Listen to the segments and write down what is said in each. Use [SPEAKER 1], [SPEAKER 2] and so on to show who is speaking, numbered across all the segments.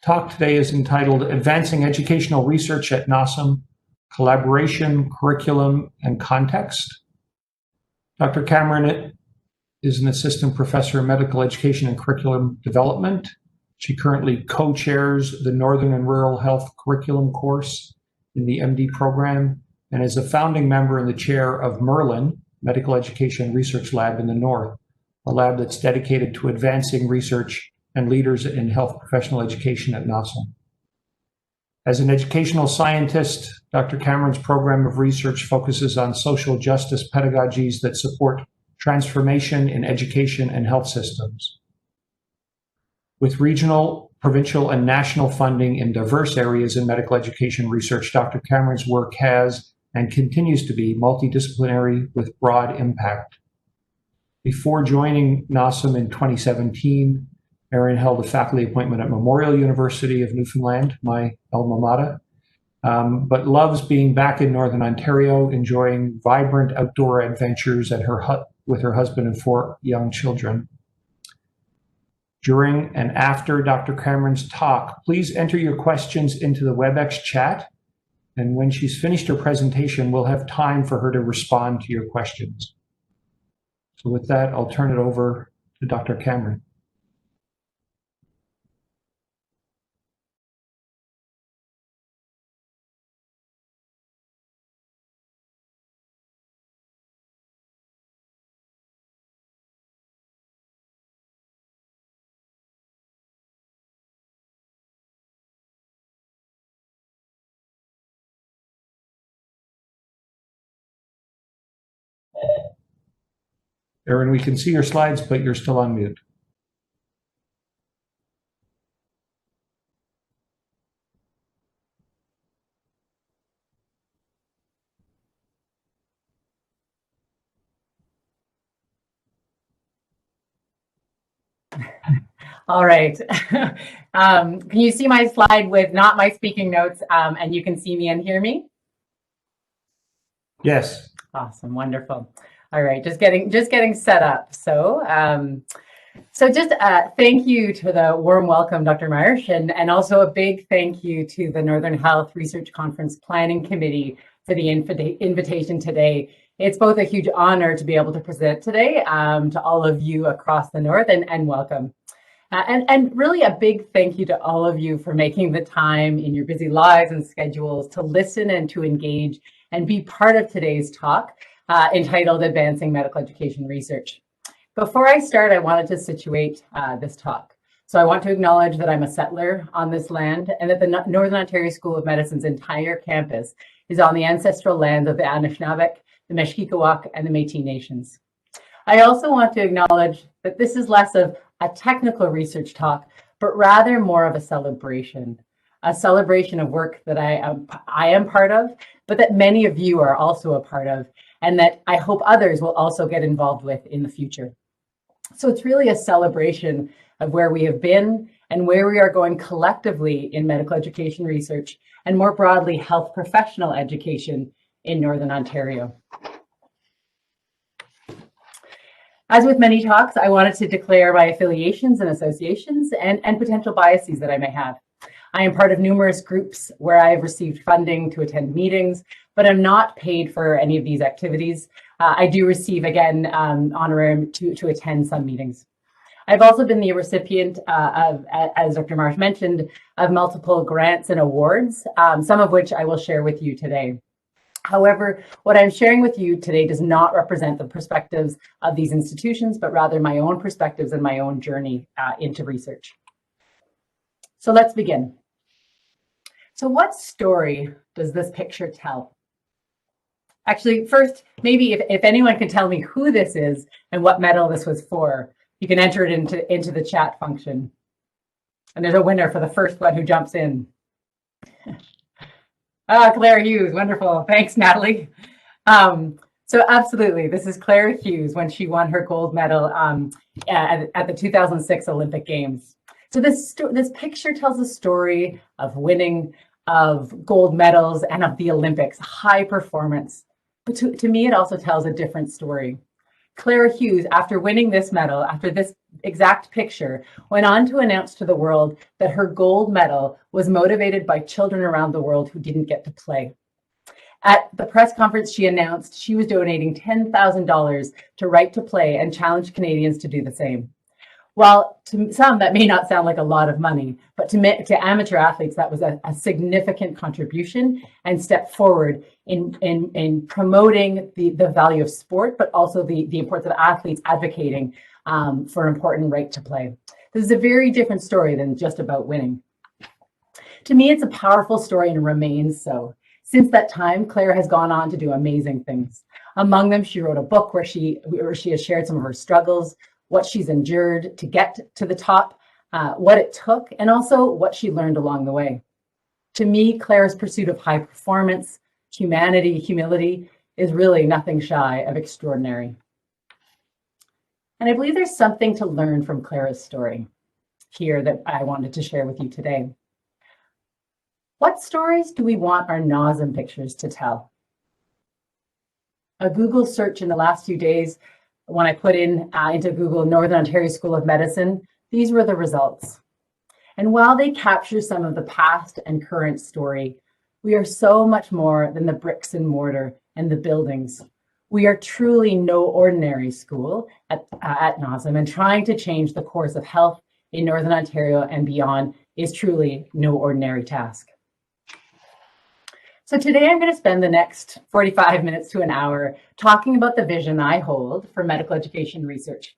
[SPEAKER 1] talk today is entitled Advancing Educational Research at NASM, Collaboration, Curriculum, and Context. Dr. Cameron is an assistant professor in medical education and curriculum development. She currently co-chairs the Northern and Rural Health Curriculum course in the MD program and is a founding member and the chair of Merlin, Medical Education Research Lab in the North, a lab that's dedicated to advancing research and leaders in health professional education at NASM. As an educational scientist, Dr. Cameron's program of research focuses on social justice pedagogies that support transformation in education and health systems. With regional, provincial, and national funding in diverse areas in medical education research, Dr. Cameron's work has and continues to be multidisciplinary with broad impact. Before joining NASM in 2017, Erin held a faculty appointment at Memorial University of Newfoundland, my alma mater, but loves being back in Northern Ontario, enjoying vibrant outdoor adventures at with her husband and 4 young children. During and after Dr. Cameron's talk, please enter your questions into the WebEx chat, and when she's finished her presentation, we'll have time for her to respond to your questions. So with that, I'll turn it over to Dr. Cameron. Erin, we can see your slides, but you're still on mute.
[SPEAKER 2] All right. Can you see my slide with not my speaking notes, and you can see me and hear me?
[SPEAKER 1] Yes.
[SPEAKER 2] Awesome, wonderful. All right, just getting set up. So, thank you to the warm welcome, Dr. Marsh, and also a big thank you to the Northern Health Research Conference Planning Committee for the invitation today. It's both a huge honor to be able to present today to all of you across the North, and welcome. And really a big thank you to all of you for making the time in your busy lives and schedules to listen and to engage and be part of today's talk entitled Advancing Medical Education Research. Before I start, I wanted to situate this talk. So I want to acknowledge that I'm a settler on this land and that the Northern Ontario School of Medicine's entire campus is on the ancestral lands of the Anishinaabe, the Meshkikawak, and the Métis Nations. I also want to acknowledge that this is less of a technical research talk, but rather more of a celebration of work that I am part of, but that many of you are also a part of, and that I hope others will also get involved with in the future. So it's really a celebration of where we have been and where we are going collectively in medical education research, and more broadly, health professional education in Northern Ontario. As with many talks, I wanted to declare my affiliations and associations and potential biases that I may have. I am part of numerous groups where I have received funding to attend meetings, but I'm not paid for any of these activities. I do receive, again, honorarium to attend some meetings. I've also been the recipient of, as Dr. Marsh mentioned, of multiple grants and awards, some of which I will share with you today. However, what I'm sharing with you today does not represent the perspectives of these institutions, but rather my own perspectives and my own journey into research. So let's begin. So what story does this picture tell? Actually, first, maybe if anyone can tell me who this is and what medal this was for, you can enter it into the chat function. And there's a winner for the first one who jumps in. Claire Hughes, wonderful. Thanks, Natalie. So absolutely, this is Claire Hughes when she won her gold medal at the 2006 Olympic Games. So this picture tells a story of winning, of gold medals, and of the Olympics, high performance. But to me, it also tells a different story. Claire Hughes, after winning this medal, after this exact picture, went on to announce to the world that her gold medal was motivated by children around the world who didn't get to play. At the press conference, she announced she was donating $10,000 to Right to Play and challenged Canadians to do the same. While to some that may not sound like a lot of money, but to amateur athletes, that was a significant contribution and step forward in promoting the value of sport, but also the importance of athletes advocating for important right to play. This is a very different story than just about winning. To me, it's a powerful story and remains so. Since that time, Claire has gone on to do amazing things. Among them, she wrote a book where she has shared some of her struggles, what she's endured to get to the top, what it took, and also what she learned along the way. To me, Claire's pursuit of high performance, humanity, humility is really nothing shy of extraordinary. And I believe there's something to learn from Claire's story here that I wanted to share with you today. What stories do we want our NOSM pictures to tell? A Google search in the last few days, when I put into Google Northern Ontario School of Medicine, these were the results. And while they capture some of the past and current story, we are so much more than the bricks and mortar and the buildings. We are truly no ordinary school at NOSM, and trying to change the course of health in Northern Ontario and beyond is truly no ordinary task. So today I'm going to spend the next 45 minutes to an hour talking about the vision I hold for medical education research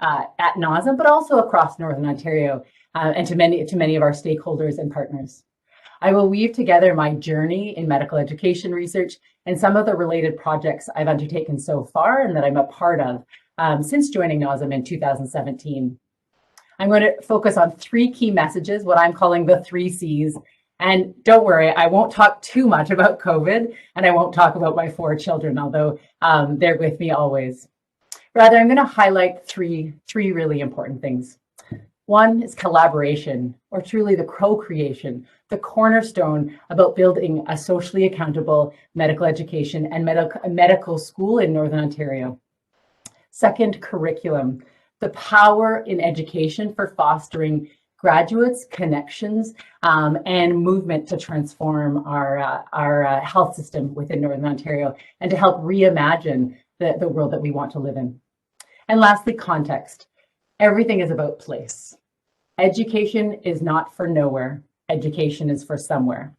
[SPEAKER 2] at NOSM, but also across Northern Ontario and to many of our stakeholders and partners. I will weave together my journey in medical education research and some of the related projects I've undertaken so far and that I'm a part of since joining NOSM in 2017. I'm going to focus on three key messages, what I'm calling the 3 C's. And don't worry, I won't talk too much about COVID, and I won't talk about my 4 children, although they're with me always. Rather, I'm going to highlight three really important things. One is collaboration, or truly the co-creation, the cornerstone about building a socially accountable medical education and medical school in Northern Ontario. Second, curriculum, the power in education for fostering graduates, connections, and movement to transform our health system within Northern Ontario and to help reimagine the world that we want to live in. And lastly, context. Everything is about place. Education is not for nowhere. Education is for somewhere.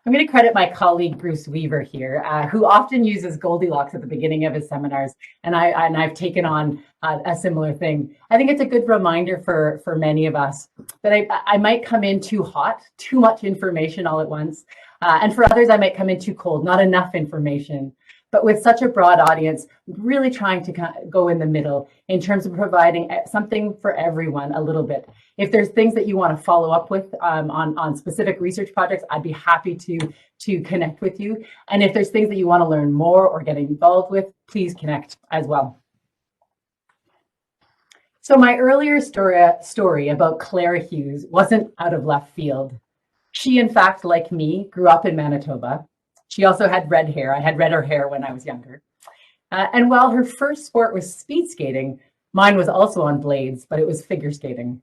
[SPEAKER 2] I'm going to credit my colleague Bruce Weaver here, who often uses Goldilocks at the beginning of his seminars, and I've taken on a similar thing. I think it's a good reminder for many of us that I might come in too hot, too much information all at once, and for others I might come in too cold, not enough information. But with such a broad audience, really trying to go in the middle in terms of providing something for everyone a little bit. If there's things that you want to follow up with on specific research projects, I'd be happy to connect with you. And if there's things that you want to learn more or get involved with, please connect as well. So my earlier story about Claire Hughes wasn't out of left field. She, in fact, like me, grew up in Manitoba. She also had red hair. I had redder hair when I was younger. And while her first sport was speed skating, mine was also on blades, but it was figure skating.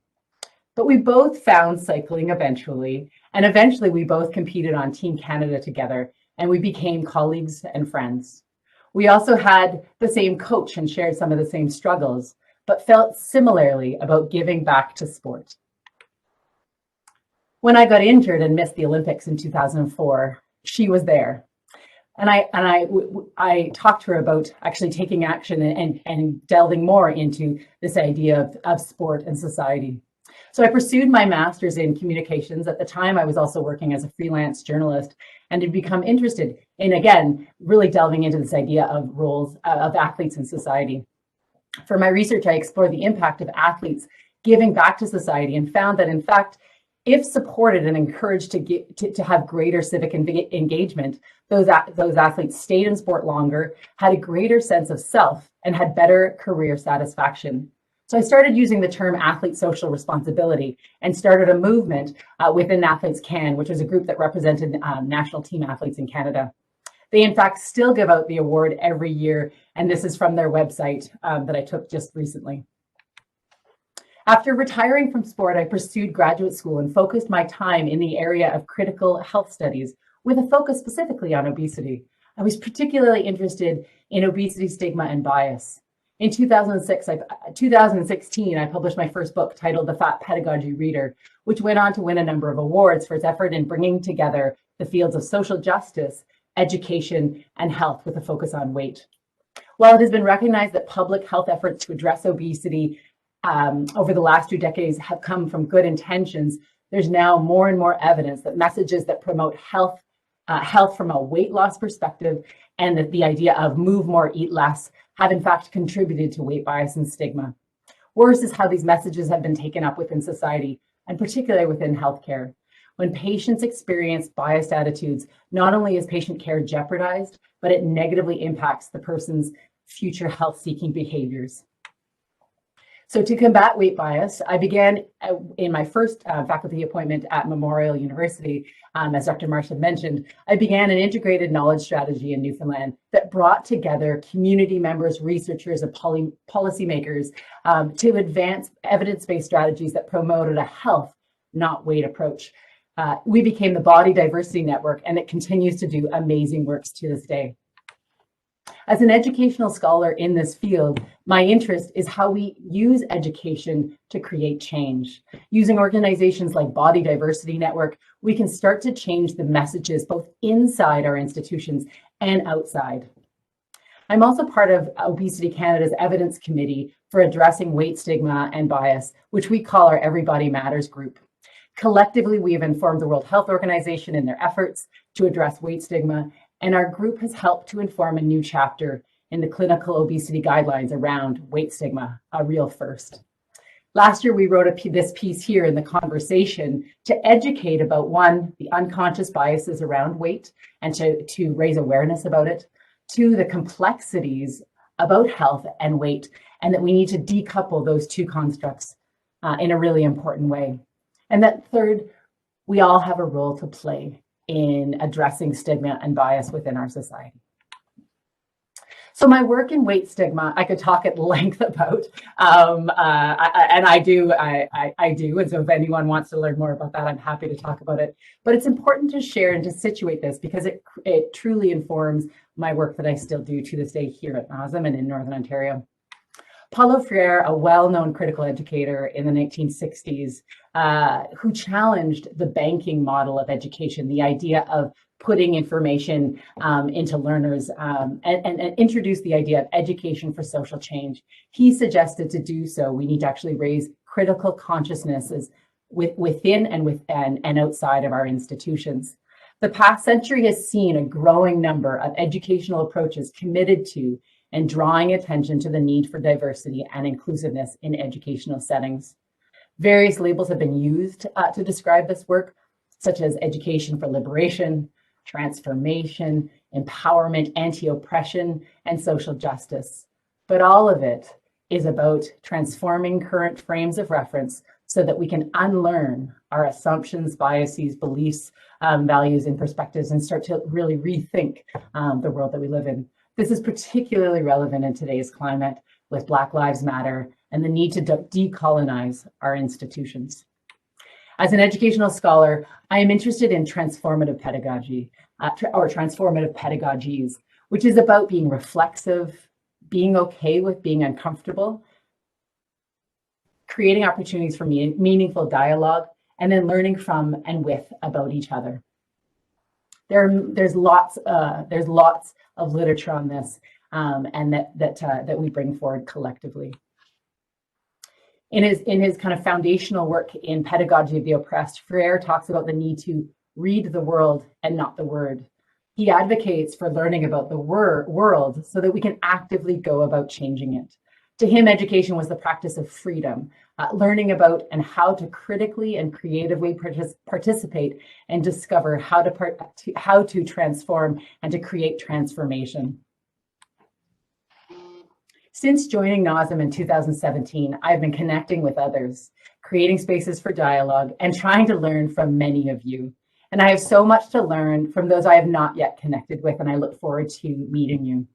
[SPEAKER 2] But we both found cycling eventually, and eventually we both competed on Team Canada together, and we became colleagues and friends. We also had the same coach and shared some of the same struggles, but felt similarly about giving back to sport. When I got injured and missed the Olympics in 2004, she was there. And I talked to her about actually taking action and delving more into this idea of sport and society. So I pursued my master's in communications. At the time, I was also working as a freelance journalist and had become interested in, again, really delving into this idea of roles of athletes in society. For my research, I explored the impact of athletes giving back to society and found that, in fact, if supported and encouraged to have greater civic engagement, those athletes stayed in sport longer, had a greater sense of self, and had better career satisfaction. So I started using the term athlete social responsibility and started a movement within Athletes Can, which was a group that represented national team athletes in Canada. They in fact still give out the award every year, and this is from their website that I took just recently. After retiring from sport, I pursued graduate school and focused my time in the area of critical health studies with a focus specifically on obesity. I was particularly interested in obesity stigma and bias. In 2016, I published my first book titled The Fat Pedagogy Reader, which went on to win a number of awards for its effort in bringing together the fields of social justice, education, and health with a focus on weight. While it has been recognized that public health efforts to address obesity over the last 2 decades have come from good intentions, there's now more and more evidence that messages that promote health from a weight loss perspective and that the idea of move more, eat less have in fact contributed to weight bias and stigma. Worse is how these messages have been taken up within society, and particularly within healthcare. When patients experience biased attitudes, not only is patient care jeopardized, but it negatively impacts the person's future health-seeking behaviors. So to combat weight bias, I began in my first faculty appointment at Memorial University, as Dr. Marsh had mentioned, I began an integrated knowledge strategy in Newfoundland that brought together community members, researchers, and policymakers to advance evidence-based strategies that promoted a health, not weight approach. We became the Body Diversity Network, and it continues to do amazing works to this day. As an educational scholar in this field, my interest is how we use education to create change. Using organizations like Body Diversity Network, we can start to change the messages both inside our institutions and outside. I'm also part of Obesity Canada's Evidence Committee for addressing weight stigma and bias, which we call our Everybody Matters group. Collectively, we have informed the World Health Organization in their efforts to address weight stigma, and our group has helped to inform a new chapter in the clinical obesity guidelines around weight stigma, a real first. Last year, we wrote this piece here in the conversation to educate about, one, the unconscious biases around weight and to raise awareness about it, two, the complexities about health and weight, and that we need to decouple those two constructs in a really important way. And that third, we all have a role to play in addressing stigma and bias within our society. So my work in weight stigma, I could talk at length about, and I do. And so if anyone wants to learn more about that, I'm happy to talk about it. But it's important to share and to situate this because it truly informs my work that I still do to this day here at NASM and in Northern Ontario. Paulo Freire, a well-known critical educator in the 1960s, who challenged the banking model of education, the idea of putting information into learners and introduced the idea of education for social change. He suggested to do so, we need to actually raise critical consciousnesses within and outside of our institutions. The past century has seen a growing number of educational approaches committed to and drawing attention to the need for diversity and inclusiveness in educational settings. Various labels have been used to describe this work, such as education for liberation, transformation, empowerment, anti-oppression, and social justice. But all of it is about transforming current frames of reference so that we can unlearn our assumptions, biases, beliefs, values, and perspectives and start to really rethink the world that we live in. This is particularly relevant in today's climate with Black Lives Matter and the need to decolonize our institutions. As an educational scholar, I am interested in transformative pedagogy, or transformative pedagogies, which is about being reflexive, being okay with being uncomfortable, creating opportunities for meaningful dialogue, and then learning from and with about each other. There's lots of literature on this, and that we bring forward collectively. In his kind of foundational work in Pedagogy of the Oppressed, Freire talks about the need to read the world and not the word. He advocates for learning about the world so that we can actively go about changing it. To him, education was the practice of freedom, learning about and how to critically and creatively participate and discover how to transform and to create transformation. Since joining NASM in 2017, I've been connecting with others, creating spaces for dialogue, and trying to learn from many of you. And I have so much to learn from those I have not yet connected with, and I look forward to meeting you.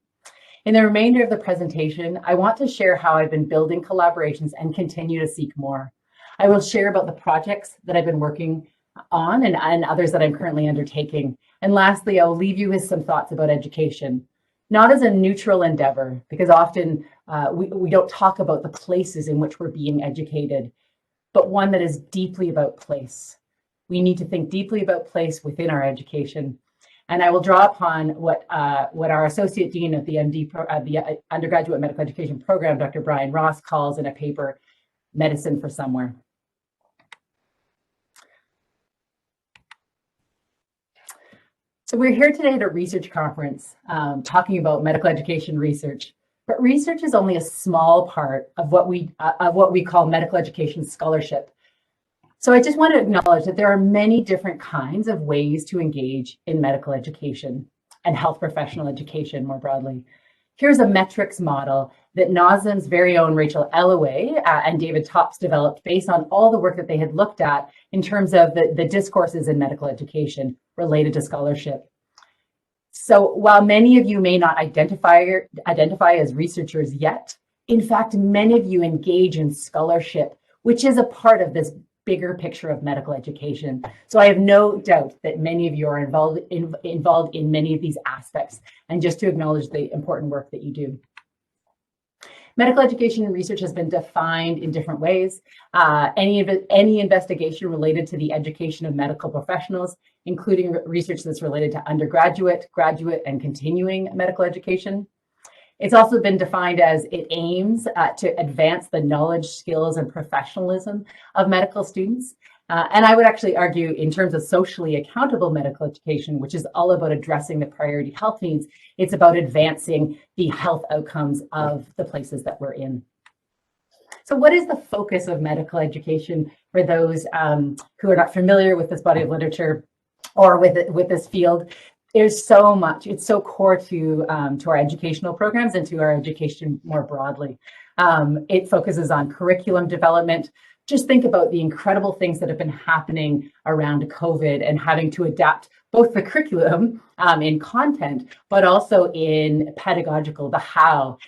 [SPEAKER 2] In the remainder of the presentation, I want to share how I've been building collaborations and continue to seek more. I will share about the projects that I've been working on and others that I'm currently undertaking. And lastly, I will leave you with some thoughts about education, not as a neutral endeavor, because often we don't talk about the places in which we're being educated, but one that is deeply about place. We need to think deeply about place within our education. And I will draw upon what our Associate Dean of the the Undergraduate Medical Education Program, Dr. Brian Ross, calls in a paper, Medicine for Somewhere. So we're here today at a research conference talking about medical education research, but research is only a small part of what we call medical education scholarship. So I just want to acknowledge that there are many different kinds of ways to engage in medical education and health professional education more broadly. Here's a metrics model that NOSM's very own Rachel Ellaway and David Tops developed based on all the work that they had looked at in terms of the discourses in medical education related to scholarship. So while many of you may not identify as researchers yet, in fact, many of you engage in scholarship, which is a part of this bigger picture of medical education. So I have no doubt that many of you are involved in many of these aspects, and just to acknowledge the important work that you do. Medical education research has been defined in different ways. Any investigation related to the education of medical professionals, including research that's related to undergraduate, graduate, and continuing medical education. It's also been defined as it aims to advance the knowledge, skills, and professionalism of medical students. And I would actually argue in terms of socially accountable medical education, which is all about addressing the priority health needs, it's about advancing the health outcomes of the places that we're in. So what is the focus of medical education for those who are not familiar with this body of literature or with this field? There's so much. It's so core to our educational programs and to our education more broadly. It focuses on curriculum development. Just think about the incredible things that have been happening around COVID and having to adapt both the curriculum in content, but also in pedagogical, the how.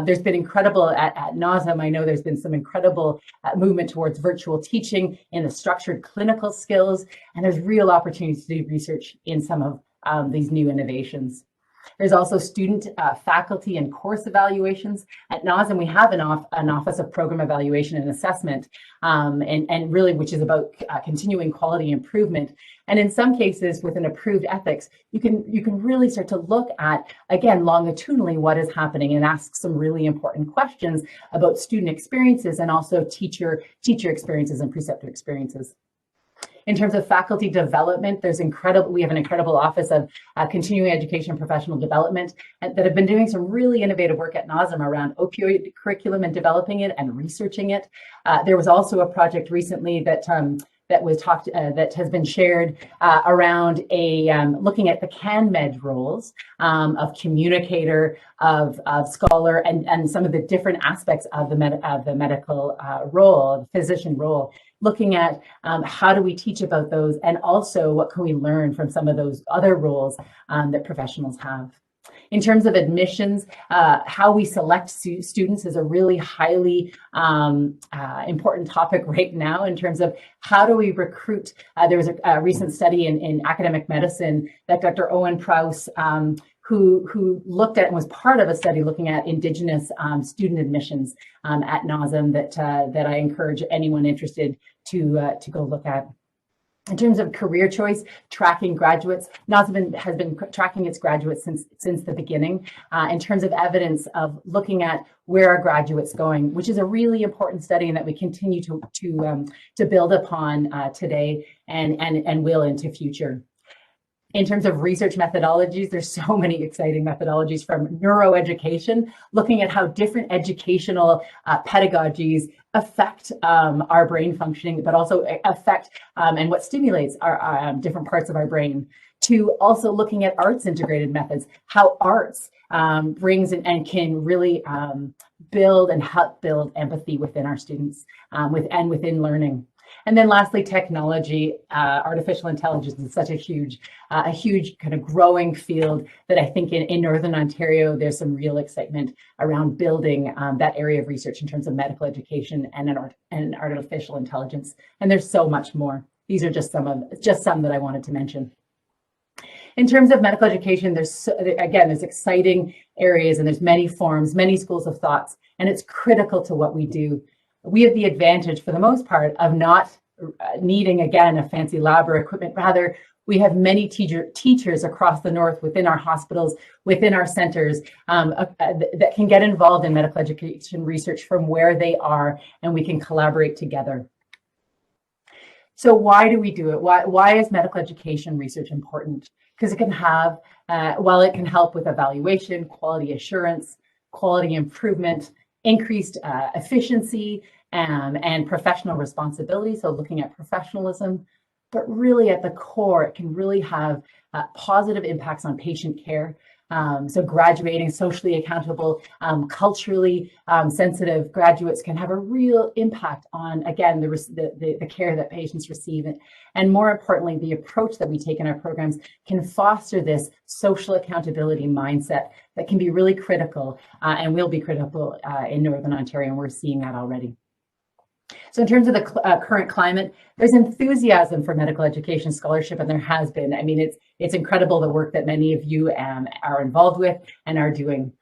[SPEAKER 2] There's been incredible at NOSM. I know there's been some incredible movement towards virtual teaching in the structured clinical skills, and there's real opportunities to do research in some of these new innovations. There's also student, faculty, and course evaluations. At NOSM, we have an Office of Program Evaluation and Assessment, and really which is about continuing quality improvement. And in some cases, with an approved ethics, you can really start to look at, again, longitudinally what is happening and ask some really important questions about student experiences and also teacher experiences and preceptor experiences. In terms of faculty development, we have an incredible Office of Continuing Education and Professional Development that have been doing some really innovative work at NOSM around opioid curriculum and developing it and researching it. There was also a project recently that has been shared around looking at the CanMed roles of communicator, of scholar, and some of the different aspects of the medical role, the physician role. Looking at how do we teach about those, and also what can we learn from some of those other roles that professionals have. In terms of admissions, how we select students is a really highly important topic right now in terms of how do we recruit. There was a recent study in academic medicine that Dr. Owen Prowse, who looked at and was part of a study looking at Indigenous student admissions at NOSM that I encourage anyone interested to go look at. In terms of career choice, tracking graduates, NOSM has been tracking its graduates since the beginning. In terms of evidence of looking at where are graduates going, which is a really important study and that we continue to build upon today and will into future. In terms of research methodologies, there's so many exciting methodologies, from neuroeducation, looking at how different educational pedagogies affect our brain functioning, but also affect and what stimulates our different parts of our brain, to also looking at arts integrated methods, how arts brings and can really build and help build empathy within our students and within learning. And then lastly, technology. Artificial intelligence is such a huge kind of growing field that I think in Northern Ontario, there's some real excitement around building that area of research in terms of medical education and artificial intelligence. And there's so much more. These are just some that I wanted to mention. In terms of medical education, there's exciting areas and there's many forms, many schools of thoughts, and it's critical to what we do. We have the advantage, for the most part, of not needing, again, a fancy lab or equipment. Rather, we have many teachers across the north, within our hospitals, within our centers, that can get involved in medical education research from where they are, and we can collaborate together. So why do we do it? Why is medical education research important? Because it can have, while it can help with evaluation, quality assurance, quality improvement, increased efficiency, and professional responsibility, so looking at professionalism, but really at the core, it can really have positive impacts on patient care. So graduating socially accountable, culturally sensitive graduates can have a real impact on, again, the care that patients receive. And more importantly, the approach that we take in our programs can foster this social accountability mindset that can be really critical and will be critical in Northern Ontario, and we're seeing that already. So in terms of the current climate, there's enthusiasm for medical education scholarship, and there has been. I mean, it's incredible the work that many of you are involved with and are doing.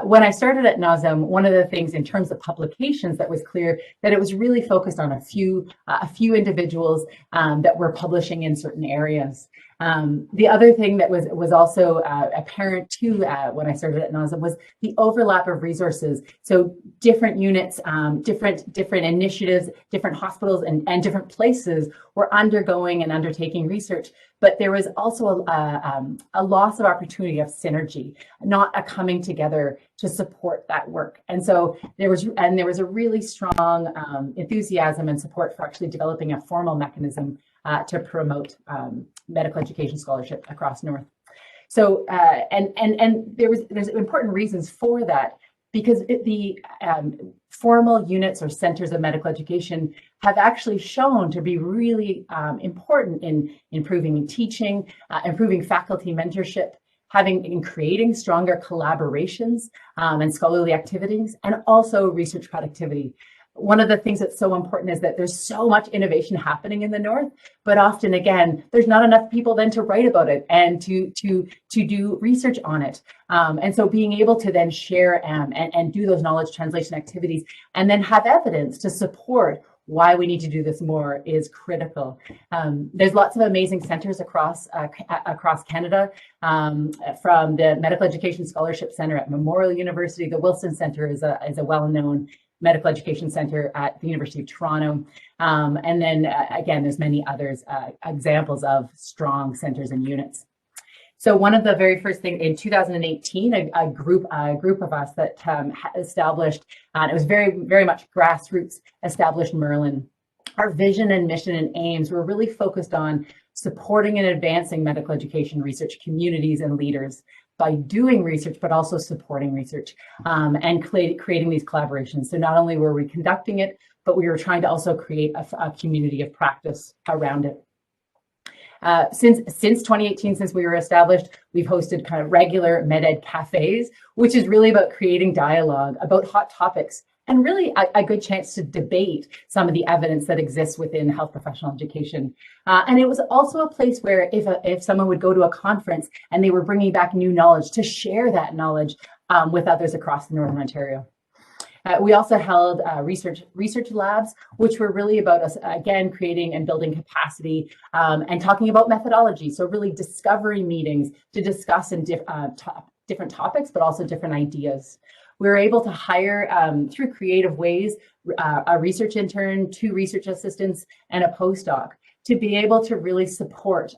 [SPEAKER 2] When I started at NOSM, one of the things in terms of publications that was clear that it was really focused on a few individuals that were publishing in certain areas. The other thing that was also apparent too when I started at NOSM was the overlap of resources. So different units, different initiatives, different hospitals and different places were undergoing and undertaking research. But there was also a loss of opportunity of synergy, not a coming together to support that work. And so there was a really strong enthusiasm and support for actually developing a formal mechanism to promote medical education scholarship across North. So there's important reasons for that, because the formal units or centers of medical education have actually shown to be really important in improving teaching, improving faculty mentorship, in creating stronger collaborations and scholarly activities, and also research productivity. One of the things that's so important is that there's so much innovation happening in the North, but often, again, there's not enough people then to write about it and to do research on it. And so being able to then share and do those knowledge translation activities and then have evidence to support why we need to do this more is critical. There's lots of amazing centers across Canada, from the Medical Education Scholarship Centre at Memorial University. The Wilson Centre is a well-known medical education center at the University of Toronto. And then again, there's many others, examples of strong centers and units. So one of the very first things in 2018, a group of us that established, and it was very, very much grassroots, established Merlin. Our vision and mission and aims were really focused on supporting and advancing medical education research communities and leaders by doing research, but also supporting research and creating these collaborations. So not only were we conducting it, but we were trying to also create a community of practice around it. Since 2018, since we were established, we've hosted kind of regular MedEd cafes, which is really about creating dialogue about hot topics and really a good chance to debate some of the evidence that exists within health professional education. And it was also a place where if someone would go to a conference and they were bringing back new knowledge, to share that knowledge with others across Northern Ontario. We also held research labs, which were really about us, again, creating and building capacity and talking about methodology. So really discovery meetings to discuss in different topics, but also different ideas. We were able to hire, through creative ways, a research intern, 2 research assistants, and a postdoc to be able to really support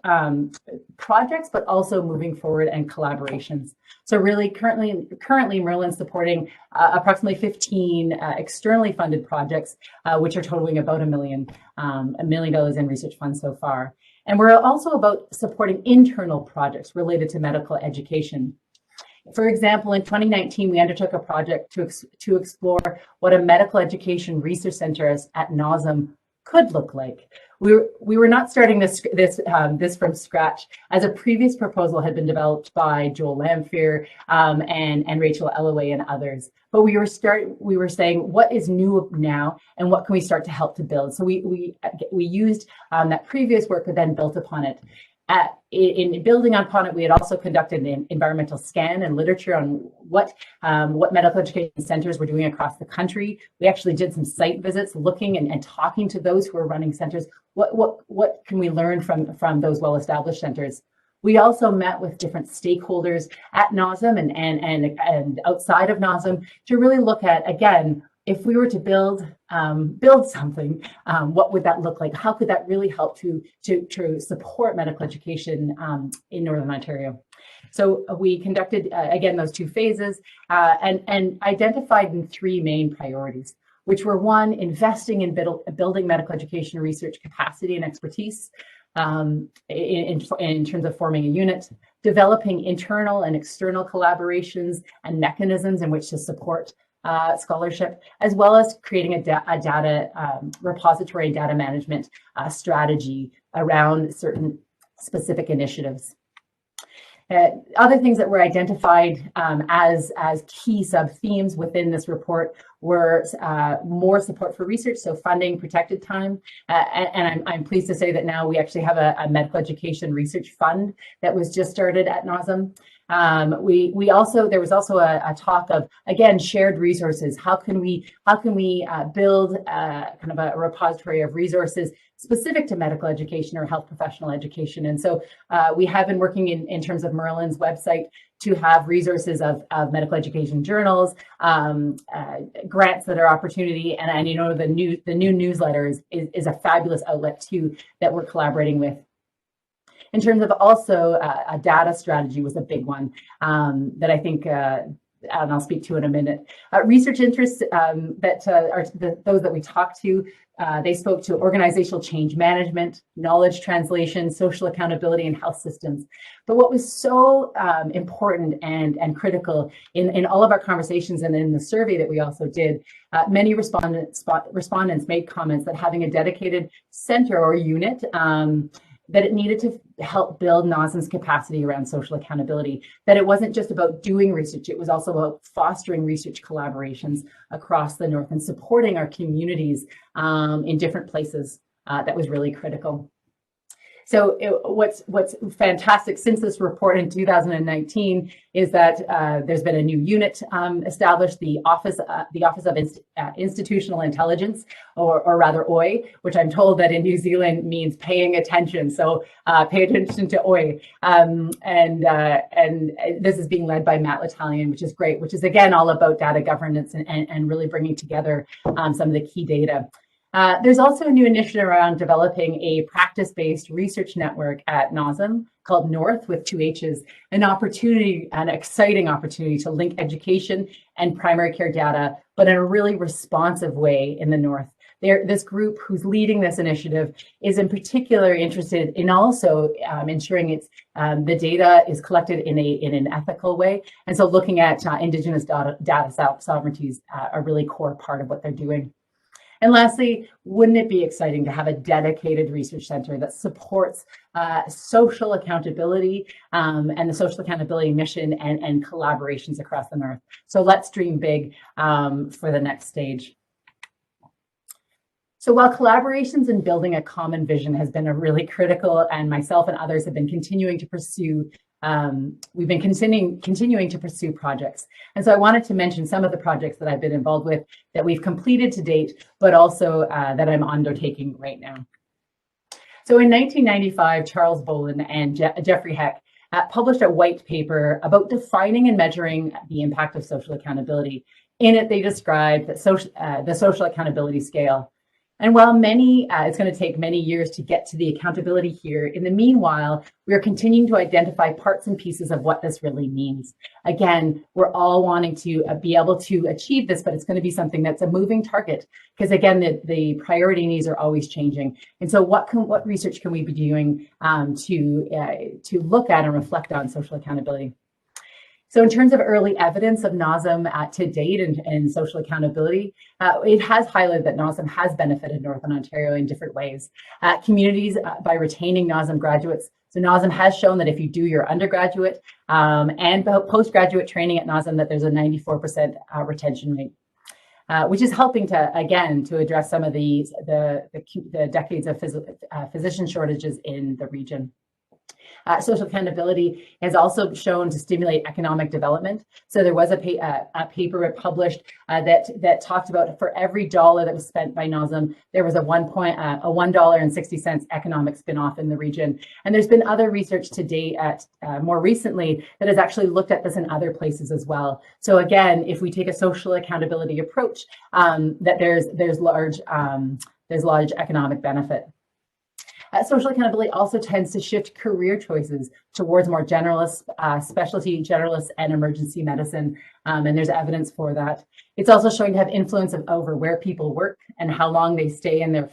[SPEAKER 2] projects, but also moving forward and collaborations. So really currently Merlin's supporting approximately 15 externally funded projects, which are totaling about $1 million in research funds so far. And we're also about supporting internal projects related to medical education. For example, in 2019, we undertook a project to explore what a medical education research center at NOSM could look like. We were not starting this from scratch, as a previous proposal had been developed by Joel Lamphere and Rachel Ellaway and others. But we were saying, what is new now, and what can we start to help to build? So we used that previous work, but then built upon it. In building upon it, we had also conducted an environmental scan and literature on what medical education centers were doing across the country. We actually did some site visits, looking and talking to those who are running centers. What can we learn from those well-established centers? We also met with different stakeholders at NOSM and outside of NOSM to really look at, again, if we were to build something, what would that look like? How could that really help to support medical education in Northern Ontario? So we conducted, again, those two phases and identified in three main priorities, which were: one, investing in building medical education research capacity and expertise in terms of forming a unit, developing internal and external collaborations and mechanisms in which to support scholarship, as well as creating a data repository and data management strategy around certain specific initiatives. Other things that were identified as key sub-themes within this report were more support for research, so funding, protected time, and I'm pleased to say that now we actually have a medical education research fund that was just started at NOSM. There was also a talk of, again, shared resources. How can we build kind of a repository of resources specific to medical education or health professional education? And so we have been working in terms of Merlin's website to have resources of medical education journals, grants that are opportunity, and you know, the new newsletter is a fabulous outlet too that we're collaborating with. In terms of also a data strategy was a big one that I think, and I'll speak to in a minute. Research interests those that we talked to, they spoke to organizational change management, knowledge translation, social accountability, and health systems. But what was so important and critical in all of our conversations and in the survey that we also did, many respondents made comments that having a dedicated center or unit that it needed to help build NOSM's capacity around social accountability, that it wasn't just about doing research, it was also about fostering research collaborations across the North and supporting our communities in different places. That was really critical. So what's fantastic since this report in 2019 is that there's been a new unit established, the Office of Institutional Intelligence, or rather OI, which I'm told that in New Zealand means paying attention. So pay attention to OI, and this is being led by Matt L'Italien, which is great, which is again all about data governance and really bringing together some of the key data. There's also a new initiative around developing a practice-based research network at NOSM called North with 2 H's, an exciting opportunity to link education and primary care data, but in a really responsive way in the North. This group who's leading this initiative is in particular interested in also ensuring the data is collected in an ethical way. And so looking at Indigenous data sovereignties a really core part of what they're doing. And lastly, wouldn't it be exciting to have a dedicated research center that supports social accountability and the social accountability mission and collaborations across the North? So let's dream big for the next stage. So while collaborations and building a common vision has been a really critical, and myself and others have been continuing to pursue, we've been continuing to pursue projects. And so I wanted to mention some of the projects that I've been involved with that we've completed to date, but also that I'm undertaking right now. So in 1995, Charles Bolin and Jeffrey Heck published a white paper about defining and measuring the impact of social accountability. In it, they described the social accountability scale. And while it's going to take many years to get to the accountability here, in the meanwhile, we are continuing to identify parts and pieces of what this really means. Again, we're all wanting to be able to achieve this, but it's going to be something that's a moving target, because again, the priority needs are always changing. And so what research can we be doing to look at and reflect on social accountability? So in terms of early evidence of NOSM to date and social accountability, it has highlighted that NOSM has benefited Northern Ontario in different ways. Communities by retaining NOSM graduates. So NOSM has shown that if you do your undergraduate and postgraduate training at NOSM, that there's a 94% retention rate. Which is helping to address some of the decades of physician shortages in the region. Social accountability has also shown to stimulate economic development. So there was a paper published that talked about for every dollar that was spent by NOSM, there was a $1.60 economic spin-off in the region. And there's been other research to date more recently that has actually looked at this in other places as well. So again, if we take a social accountability approach, that there's large economic benefit. Social accountability also tends to shift career choices towards more generalist, specialty generalist and emergency medicine, and there's evidence for that. It's also showing to have influence over where people work and how long they stay in their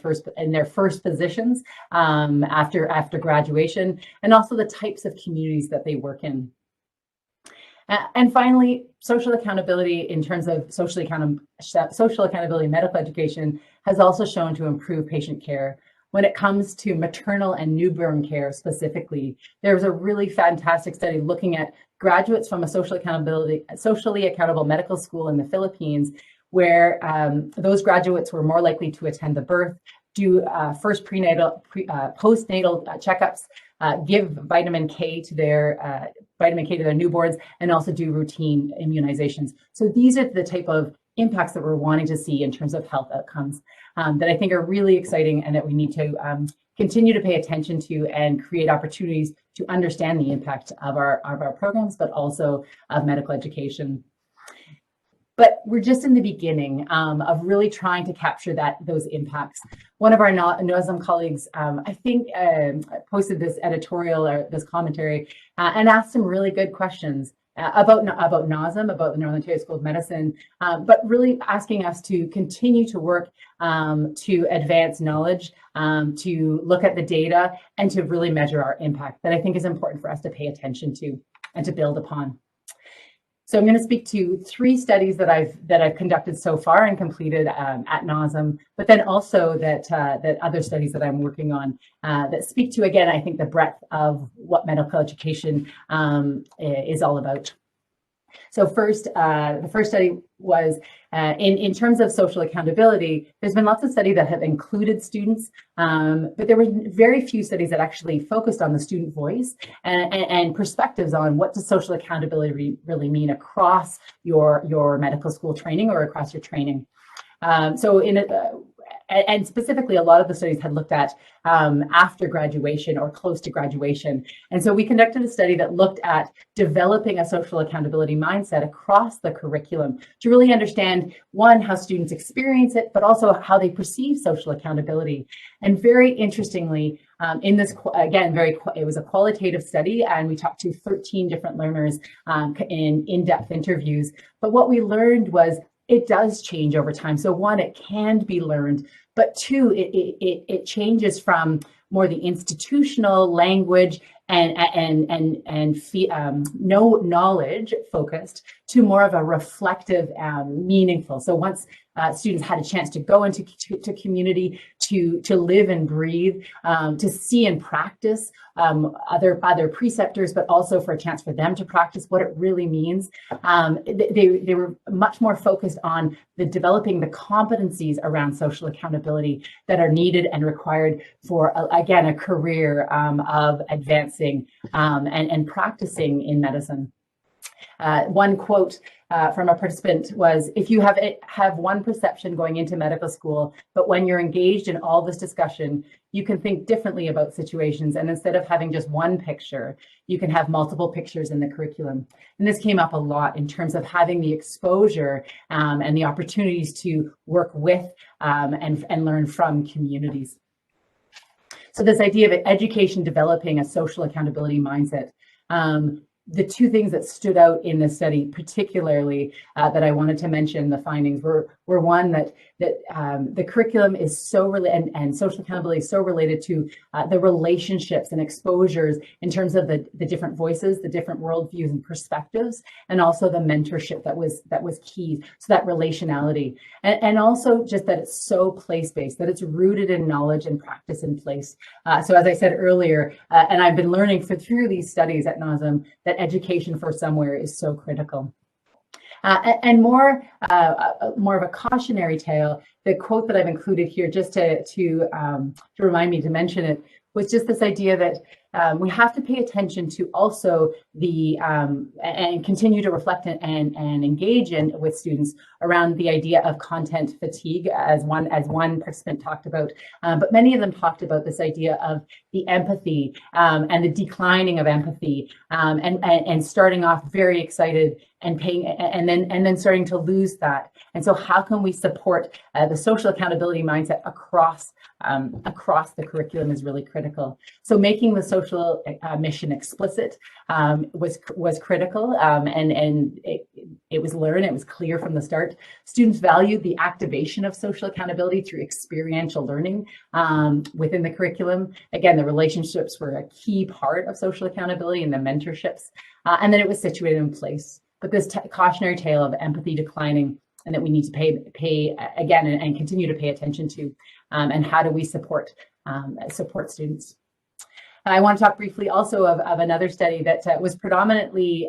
[SPEAKER 2] first positions after graduation, and also the types of communities that they work in. And finally, social accountability in terms of social accountability medical education has also shown to improve patient care. When it comes to maternal and newborn care specifically, there was a really fantastic study looking at graduates from a socially accountable medical school in the Philippines, where those graduates were more likely to attend the birth, do first postnatal checkups, give vitamin K to their newborns, and also do routine immunizations. So these are the type of impacts that we're wanting to see in terms of health outcomes that I think are really exciting, and that we need to continue to pay attention to and create opportunities to understand the impact of our programs, but also of medical education. But we're just in the beginning of really trying to capture those impacts. One of our NOSM colleagues, I think, posted this editorial or this commentary and asked some really good questions about NOSM, about the Northern Ontario School of Medicine, but really asking us to continue to work to advance knowledge, to look at the data, and to really measure our impact. That I think is important for us to pay attention to and to build upon. So I'm going to speak to 3 studies that I've conducted so far and completed at NOSM, but then also that other studies that I'm working on that speak to, again, I think the breadth of what medical education is all about. So first, the first study was in terms of social accountability. There's been lots of studies that have included students, but there were very few studies that actually focused on the student voice and perspectives on what does social accountability really mean across your medical school training or across your training. And specifically, a lot of the studies had looked at after graduation or close to graduation. And so we conducted a study that looked at developing a social accountability mindset across the curriculum to really understand, one, how students experience it, but also how they perceive social accountability. And very interestingly, in this, again, it was a qualitative study, and we talked to 13 different learners in in-depth interviews. But what we learned was it does change over time. So one, it can be learned, but 2, it changes from more the institutional language and no knowledge focused to more of a reflective, meaningful. So once students had a chance to go into community, to live and breathe, to see and practice other preceptors, but also for a chance for them to practice what it really means. They were much more focused on developing the competencies around social accountability that are needed and required for, again, a career of advancing and practicing in medicine. One quote from a participant was, if you have one perception going into medical school, but when you're engaged in all this discussion, you can think differently about situations. And instead of having just one picture, you can have multiple pictures in the curriculum. And this came up a lot in terms of having the exposure and the opportunities to work with and learn from communities. So this idea of education developing a social accountability mindset. The 2 things that stood out in this study, particularly that I wanted to mention, the findings were were one that the curriculum is so related, and social accountability is so related to the relationships and exposures in terms of the different voices, the different worldviews and perspectives, and also the mentorship that was key. So that relationality, and also just that it's so place-based, that it's rooted in knowledge and practice in place. So as I said earlier, and I've been learning through these studies at NOSM, that education for somewhere is so critical. And more of a cautionary tale, the quote that I've included here, just to remind me to mention it, was just this idea that we have to pay attention to also the and continue to reflect and engage with students around the idea of content fatigue, as one participant talked about, but many of them talked about this idea of the empathy and the declining of empathy, and starting off very excited and paying, and then starting to lose that. And so how can we support the social accountability mindset across the curriculum is really critical. So making the social mission explicit was critical, and it was learned, it was clear from the start. Students valued the activation of social accountability through experiential learning within the curriculum. Again, the relationships were a key part of social accountability and the mentorships, and then it was situated in place. But this cautionary tale of empathy declining, and that we need to pay again and continue to pay attention to, and how do we support students. I want to talk briefly also of another study that was predominantly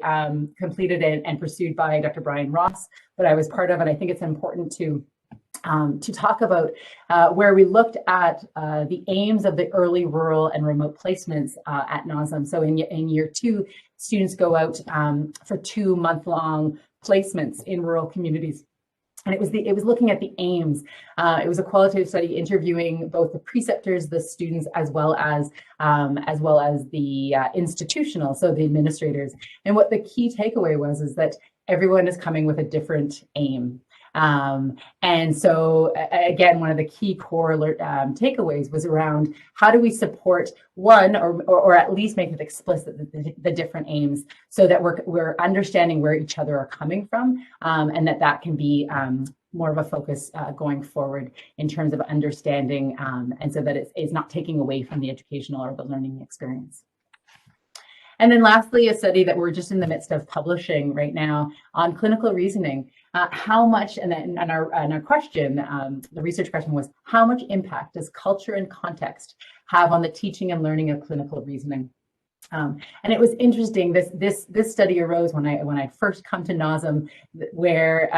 [SPEAKER 2] completed and pursued by Dr. Brian Ross, but I was part of, and I think it's important to talk about where we looked at the aims of the early rural and remote placements at NOSM. So in year 2, students go out for 2-month-long placements in rural communities. And it was looking at the aims. It was a qualitative study interviewing both the preceptors, the students, as well as the institutional, so the administrators. And what the key takeaway was is that everyone is coming with a different aim. And so again, one of the key core takeaways was around how do we support one, or at least make it explicit, the different aims, so that we're understanding where each other are coming from, and that can be more of a focus going forward in terms of understanding, and so that it's not taking away from the educational or the learning experience. And then lastly, a study that we're just in the midst of publishing right now on clinical reasoning. How much, and our question, the research question was, how much impact does culture and context have on the teaching and learning of clinical reasoning? And it was interesting. This study arose when I first come to NOSM, where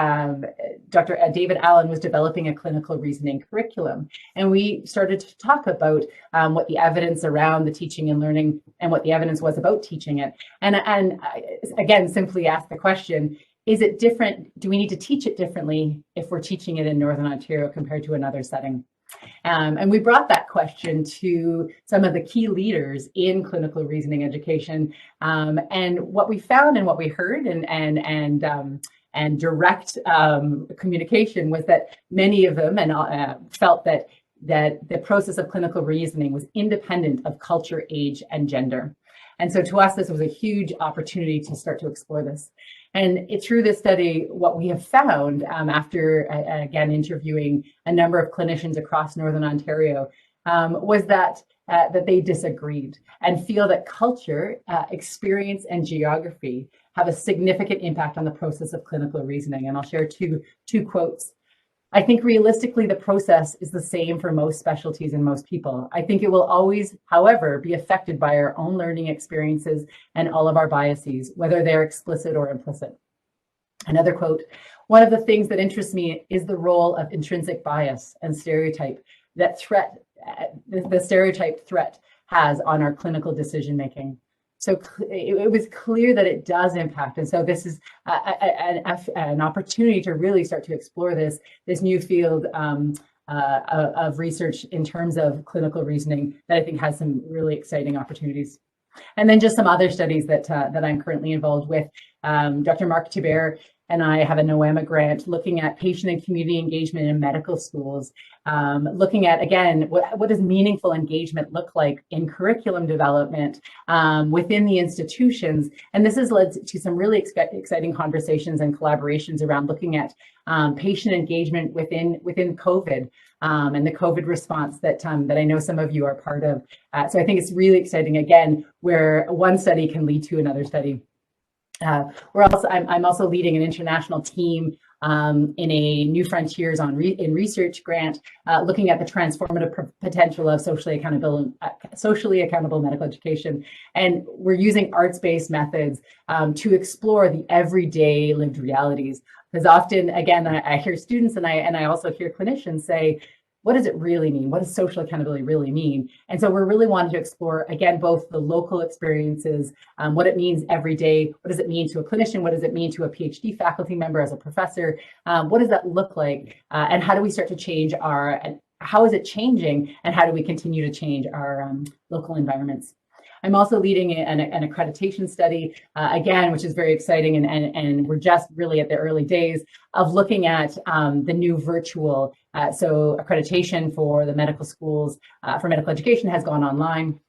[SPEAKER 2] Dr. David Allen was developing a clinical reasoning curriculum, and we started to talk about what the evidence around the teaching and learning, and what the evidence was about teaching it. And I, again, simply asked the question: is it different? Do we need to teach it differently if we're teaching it in Northern Ontario compared to another setting? And we brought that question to some of the key leaders in clinical reasoning education. And what we found and what we heard and direct communication was that many of them felt that the process of clinical reasoning was independent of culture, age, and gender. And so to us, this was a huge opportunity to start to explore this. And through this study, what we have found, after again interviewing a number of clinicians across Northern Ontario, was that they disagreed and feel that culture, experience, and geography have a significant impact on the process of clinical reasoning. And I'll share two quotes. I think realistically, the process is the same for most specialties and most people. I think it will always, however, be affected by our own learning experiences and all of our biases, whether they're explicit or implicit. Another quote: one of the things that interests me is the role of intrinsic bias and stereotype that the stereotype threat has on our clinical decision making. So it was clear that it does impact. And so this is an opportunity to really start to explore this new field of research in terms of clinical reasoning that I think has some really exciting opportunities. And then just some other studies that I'm currently involved with. Dr. Mark Thibert and I have a NOEMA grant looking at patient and community engagement in medical schools, looking at, again, what does meaningful engagement look like in curriculum development within the institutions. And this has led to some really exciting conversations and collaborations around looking at patient engagement within COVID and the COVID response that I know some of you are part of. So I think it's really exciting, again, where one study can lead to another study. I'm also leading an international team in a New Frontiers in Research grant, looking at the transformative potential of socially accountable medical education. And we're using arts-based methods to explore the everyday lived realities. Because often, again, I hear students and I also hear clinicians say, what does it really mean? What does social accountability really mean? And so we're really wanting to explore, again, both the local experiences, what it means every day, what does it mean to a clinician, what does it mean to a PhD faculty member as a professor, what does that look like, and how do we start to change how is it changing, and how do we continue to change our local environments? I'm also leading an accreditation study, again, which is very exciting, and we're just really at the early days of looking at the new virtual, so accreditation for the medical schools, for medical education has gone online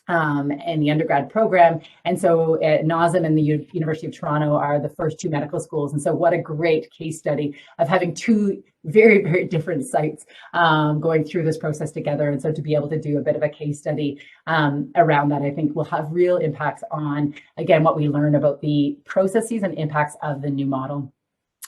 [SPEAKER 2] in the undergrad program. And so NASM and the University of Toronto are the first two medical schools. And so what a great case study of having two very, very different sites going through this process together. And so to be able to do a bit of a case study around that, I think will have real impacts on, again, what we learn about the processes and impacts of the new model.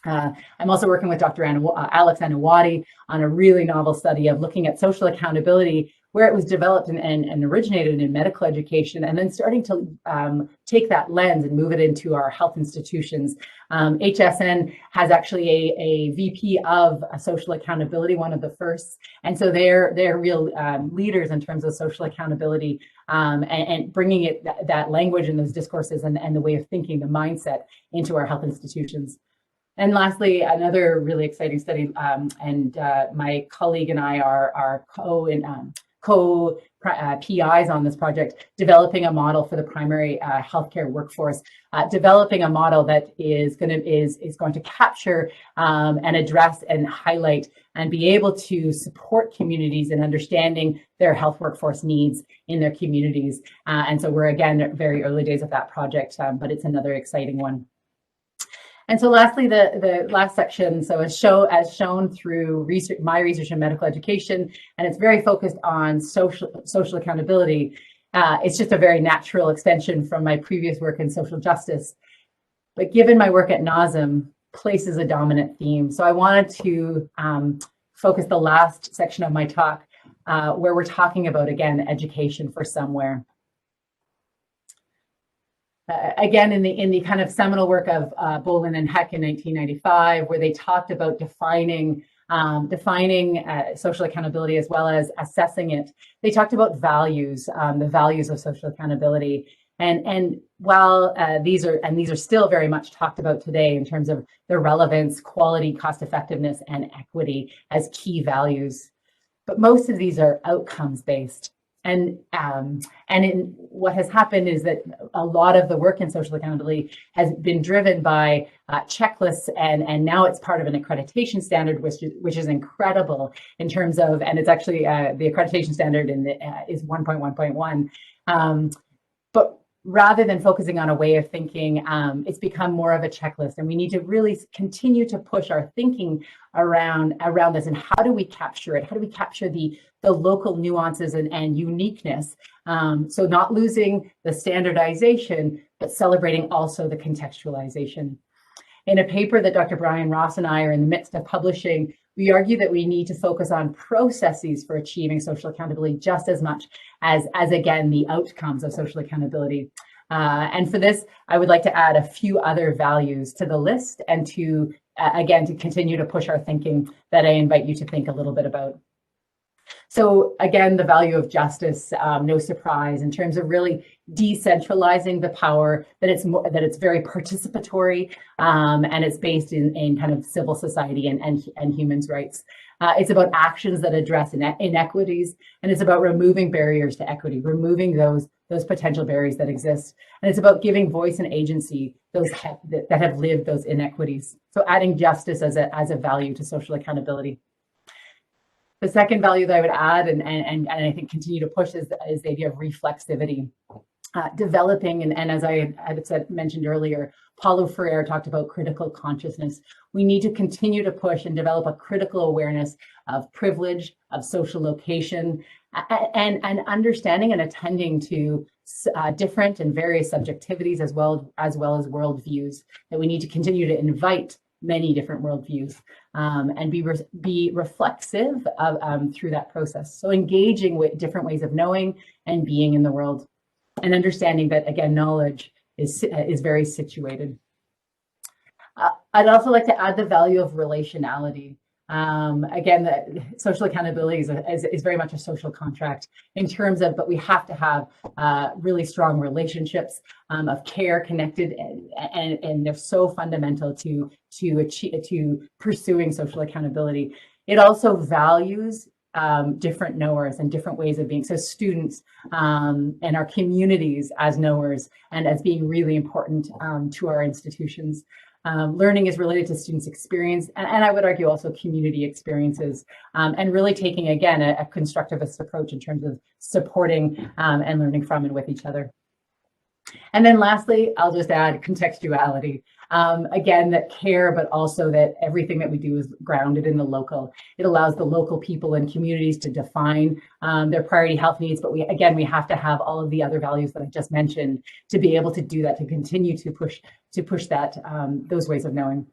[SPEAKER 2] I'm also working with Dr. Alex Anawati on a really novel study of looking at social accountability, where it was developed and originated in medical education, and then starting to take that lens and move it into our health institutions. HSN has actually a VP of social accountability, one of the first, and so they're real leaders in terms of social accountability and bringing that language and those discourses and the way of thinking, the mindset, into our health institutions. And lastly, another really exciting study, and my colleague and I are co-PIs on this project, developing a model for the primary healthcare workforce, developing a model that is going to capture and address and highlight and be able to support communities in understanding their health workforce needs in their communities. And so we're, again, very early days of that project, but it's another exciting one. And so lastly, the last section, so as shown through my research in medical education, and it's very focused on social accountability. It's just a very natural extension from my previous work in social justice. But given my work at NASM, place is a dominant theme. So I wanted to focus the last section of my talk where we're talking about, again, education for somewhere. Again, in the kind of seminal work of Bolin and Heck in 1995, where they talked about defining social accountability as well as assessing it, they talked about values, the values of social accountability. And while these are still very much talked about today in terms of their relevance, quality, cost effectiveness, and equity as key values, but most of these are outcomes based. And what has happened is that a lot of the work in social accountability has been driven by checklists, and now it's part of an accreditation standard, which is incredible in terms of, and it's actually the accreditation standard is 1.1.1. But rather than focusing on a way of thinking, it's become more of a checklist, and we need to really continue to push our thinking around this. And how do we capture it? How do we capture the local nuances and uniqueness? So not losing the standardization, but celebrating also the contextualization. In a paper that Dr. Brian Ross and I are in the midst of publishing, we argue that we need to focus on processes for achieving social accountability just as much as again, the outcomes of social accountability. And for this, I would like to add a few other values to the list and to, again, to continue to push our thinking that I invite you to think a little bit about. So again, the value of justice, no surprise, in terms of really decentralizing the power, that it's very participatory, and it's based in kind of civil society and human rights. It's about actions that address inequities, and it's about removing barriers to equity, removing those potential barriers that exist. And it's about giving voice and agency those that have lived those inequities. So adding justice as a value to social accountability. The second value that I would add and I think continue to push is the idea of reflexivity. Developing, and as I had mentioned earlier, Paulo Freire talked about critical consciousness. We need to continue to push and develop a critical awareness of privilege, of social location, and understanding and attending to different and various subjectivities as well as worldviews. That we need to continue to invite many different worldviews and be reflexive of, through that process. So engaging with different ways of knowing and being in the world. And understanding that, again, knowledge is very situated. I'd also like to add the value of relationality. Again, social accountability is very much a social contract in terms of, but we have to have really strong relationships of care, connected, and they're so fundamental to pursuing social accountability. It also values different knowers and different ways of being. So students and our communities as knowers and as being really important to our institutions. Learning is related to students' experience, and I would argue also community experiences, and really taking, again, a constructivist approach in terms of supporting and learning from and with each other. And then lastly, I'll just add contextuality. Again, that care, but also that everything that we do is grounded in the local. It allows the local people and communities to define their priority health needs, but we have to have all of the other values that I just mentioned to be able to do that, to continue to push that, those ways of knowing.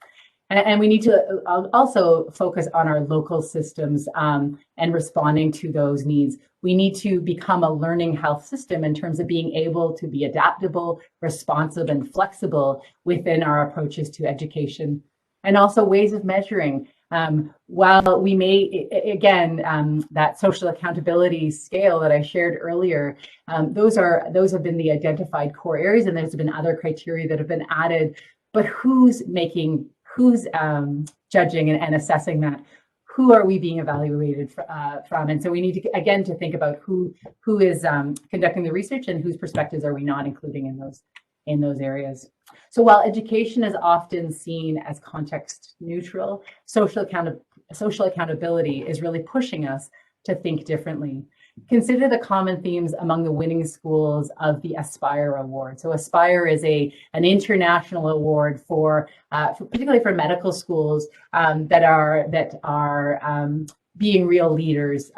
[SPEAKER 2] And we need to also focus on our local systems and responding to those needs. We need to become a learning health system in terms of being able to be adaptable, responsive, and flexible within our approaches to education. And also ways of measuring. While we may, again, that social accountability scale that I shared earlier, those have been the identified core areas, and there's been other criteria that have been added. But who's judging and assessing that? Who are we being evaluated from? And so we need to, again, to think about who is conducting the research and whose perspectives are we not including in those areas. So while education is often seen as context neutral, social accountability is really pushing us to think differently. Consider the common themes among the winning schools of the Aspire Award. So Aspire is an international award for particularly for medical schools that are being real leaders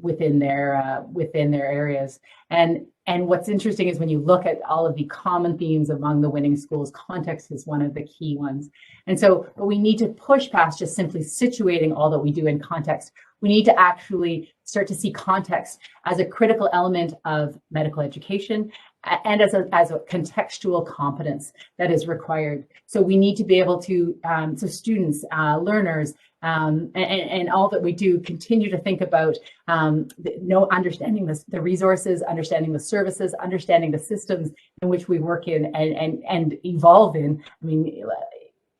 [SPEAKER 2] within their areas. And what's interesting is when you look at all of the common themes among the winning schools, context is one of the key ones. And so, but we need to push past just simply situating all that we do in context. We need to actually start to see context as a critical element of medical education and as a contextual competence that is required. So we need to be able to, so students, learners, and all that we do continue to think about understanding the resources, understanding the services, understanding the systems in which we work in and evolve in. I mean,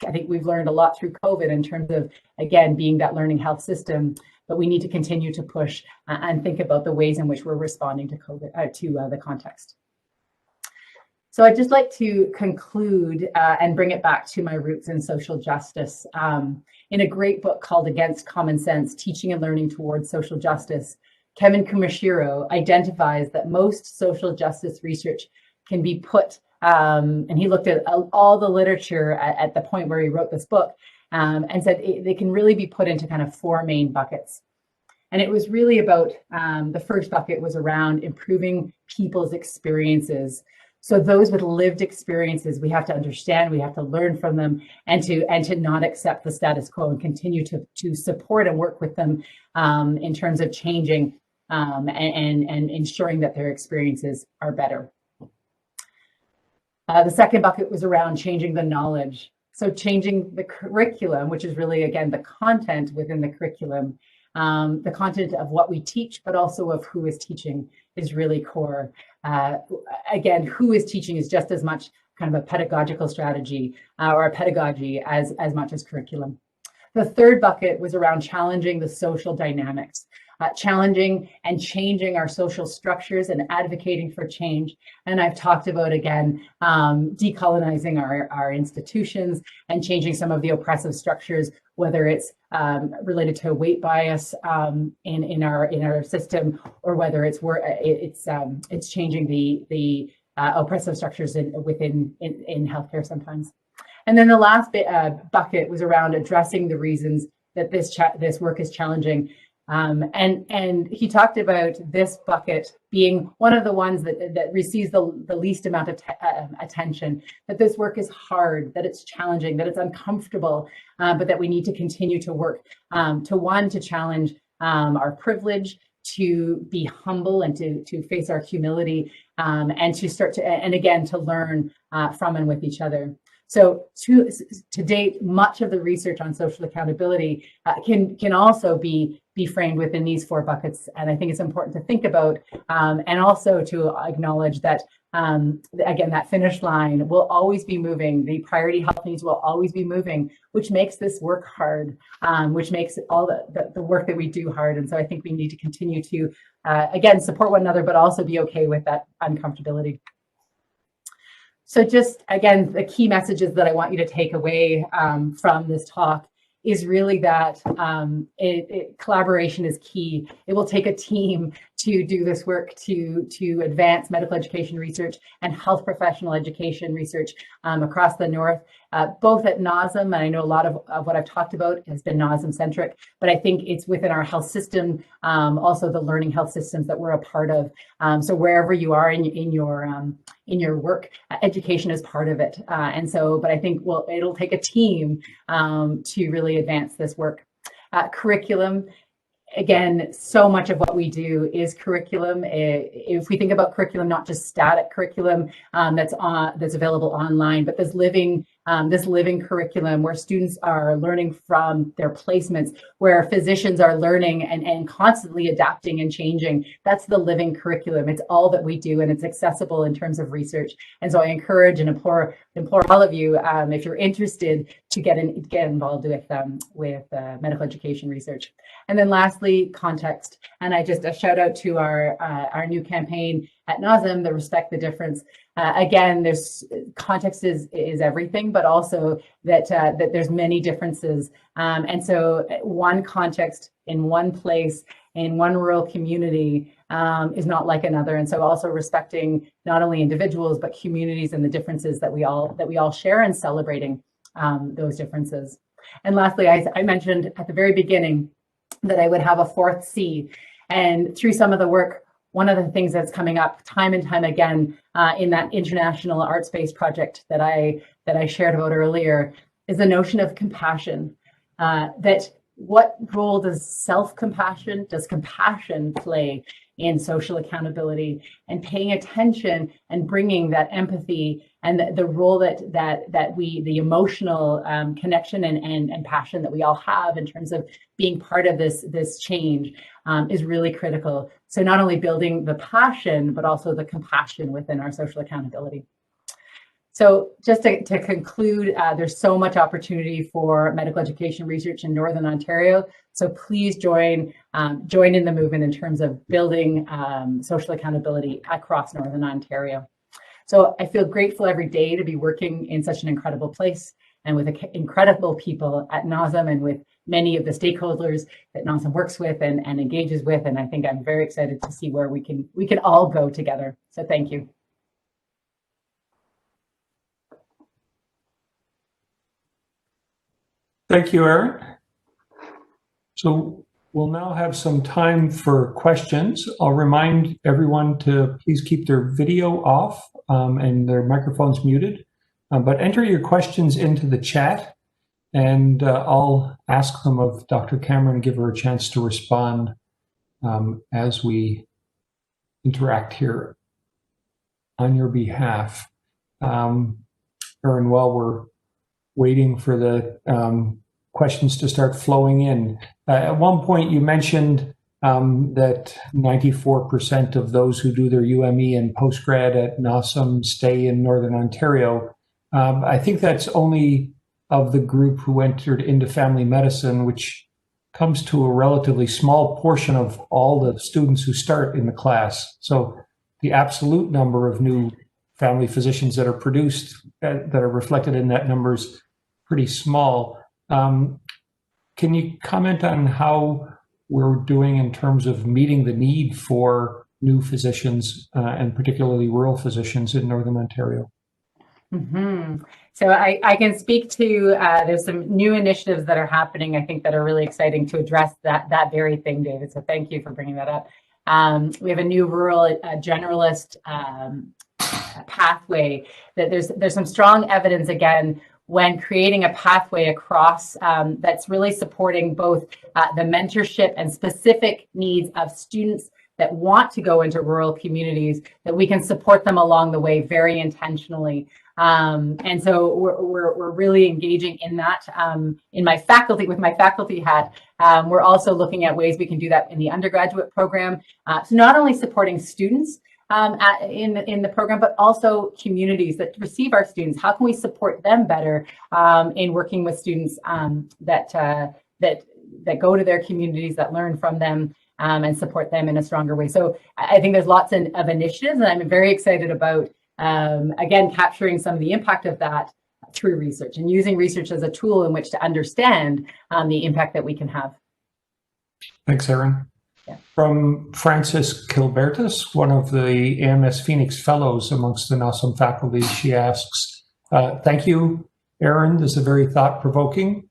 [SPEAKER 2] I think we've learned a lot through COVID in terms of, again, being that learning health system, but we need to continue to push and think about the ways in which we're responding to COVID, to the context. So I'd just like to conclude and bring it back to my roots in social justice. In a great book called Against Common Sense, Teaching and Learning Towards Social Justice, Kevin Kumashiro identifies that most social justice research can be put, and he looked at all the literature at the point where he wrote this book, and said they can really be put into kind of four main buckets. And it was really about, the first bucket was around improving people's experiences. So those with lived experiences, we have to understand, we have to learn from them, and to not accept the status quo and continue to support and work with them in terms of changing and ensuring that their experiences are better. The second bucket was around changing the knowledge. So changing the curriculum, which is really, again, the content within the curriculum, the content of what we teach, but also of who is teaching is really core. Again, who is teaching is just as much kind of a pedagogical strategy or a pedagogy as much as curriculum. The third bucket was around challenging the social dynamics, challenging and changing our social structures and advocating for change. And I've talked about, again, decolonizing our institutions and changing some of the oppressive structures, whether it's related to weight bias in our system, or whether it's changing the oppressive structures within healthcare sometimes. And then the last bucket was around addressing the reasons that this work is challenging. And he talked about this bucket being one of the ones that receives the least amount of attention, that this work is hard, that it's challenging, that it's uncomfortable, but that we need to continue to work to challenge our privilege, to be humble and to face our humility, and to start to, and again, to learn from and with each other. So to date, much of the research on social accountability can also be framed within these four buckets. And I think it's important to think about and also to acknowledge that, again, that finish line will always be moving. The priority health needs will always be moving, which makes this work hard, which makes all the work that we do hard. And so I think we need to continue to, again, support one another, but also be okay with that uncomfortability. So just, again, the key messages that I want you to take away from this talk is really that collaboration is key. It will take a team to do this work, to advance medical education research and health professional education research across the North, both at NASM, and I know a lot of what I've talked about has been NASM centric, but I think it's within our health system, also the learning health systems that we're a part of. So wherever you are in your work, education is part of it. And so, but I think, well, it'll take a team to really advance this work. Curriculum. Again, so much of what we do is curriculum. If we think about curriculum, not just static curriculum that's available online, but this living curriculum where students are learning from their placements, where physicians are learning and constantly adapting and changing. That's the living curriculum. It's all that we do, and it's accessible in terms of research. And so I encourage and implore all of you, if you're interested, to get involved with medical education research. And then lastly, context. And I just a shout out to our new campaign at NASM, the Respect the Difference. Again, there's context is everything, but also that there's many differences. And so one context in one place, in one rural community is not like another. And so also respecting not only individuals, but communities and the differences that we all share, and celebrating those differences. And lastly, I mentioned at the very beginning that I would have a fourth C. And through some of the work, one of the things that's coming up time and time again in that international arts-based project that I shared about earlier is the notion of compassion. That what role does self-compassion, does compassion play in social accountability, and paying attention and bringing that empathy and the role that we, the emotional connection and passion that we all have in terms of being part of this change is really critical. So not only building the passion, but also the compassion within our social accountability. So just to conclude, there's so much opportunity for medical education research in Northern Ontario. So please join in the movement in terms of building social accountability across Northern Ontario. So I feel grateful every day to be working in such an incredible place and with incredible people at NASM, and with many of the stakeholders that NASM works with and engages with. And I think I'm very excited to see where we can all go together. So thank you.
[SPEAKER 1] Thank you, Erin. So we'll now have some time for questions. I'll remind everyone to please keep their video off and their microphones muted, but enter your questions into the chat, and I'll ask them of Dr. Cameron and give her a chance to respond as we interact here on your behalf. Erin, while we're waiting for the questions to start flowing in. At one point you mentioned that 94% of those who do their UME and postgrad at NASM stay in Northern Ontario. I think that's only of the group who entered into family medicine, which comes to a relatively small portion of all the students who start in the class. So the absolute number of new family physicians that are produced, that are reflected in that number, is pretty small. Can you comment on how we're doing in terms of meeting the need for new physicians, and particularly rural physicians in Northern Ontario?
[SPEAKER 2] Mm-hmm. So I can speak to, there's some new initiatives that are happening, I think, that are really exciting to address that very thing, David. So thank you for bringing that up. We have a new rural generalist pathway that there's some strong evidence, again, when creating a pathway across that's really supporting both the mentorship and specific needs of students that want to go into rural communities, that we can support them along the way very intentionally. And so we're really engaging in that. In my faculty, with my faculty hat, we're also looking at ways we can do that in the undergraduate program. So not only supporting students in the program, but also communities that receive our students. How can we support them better in working with students that go to their communities, that learn from them, and support them in a stronger way? So I think there's lots of initiatives, and I'm very excited about, again, capturing some of the impact of that through research and using research as a tool in which to understand the impact that we can have.
[SPEAKER 1] Thanks, Erin. Yeah. From Frances Kilbertus, one of the AMS Phoenix Fellows amongst the NOSM faculty, she asks, thank you, Erin. This is very thought-provoking.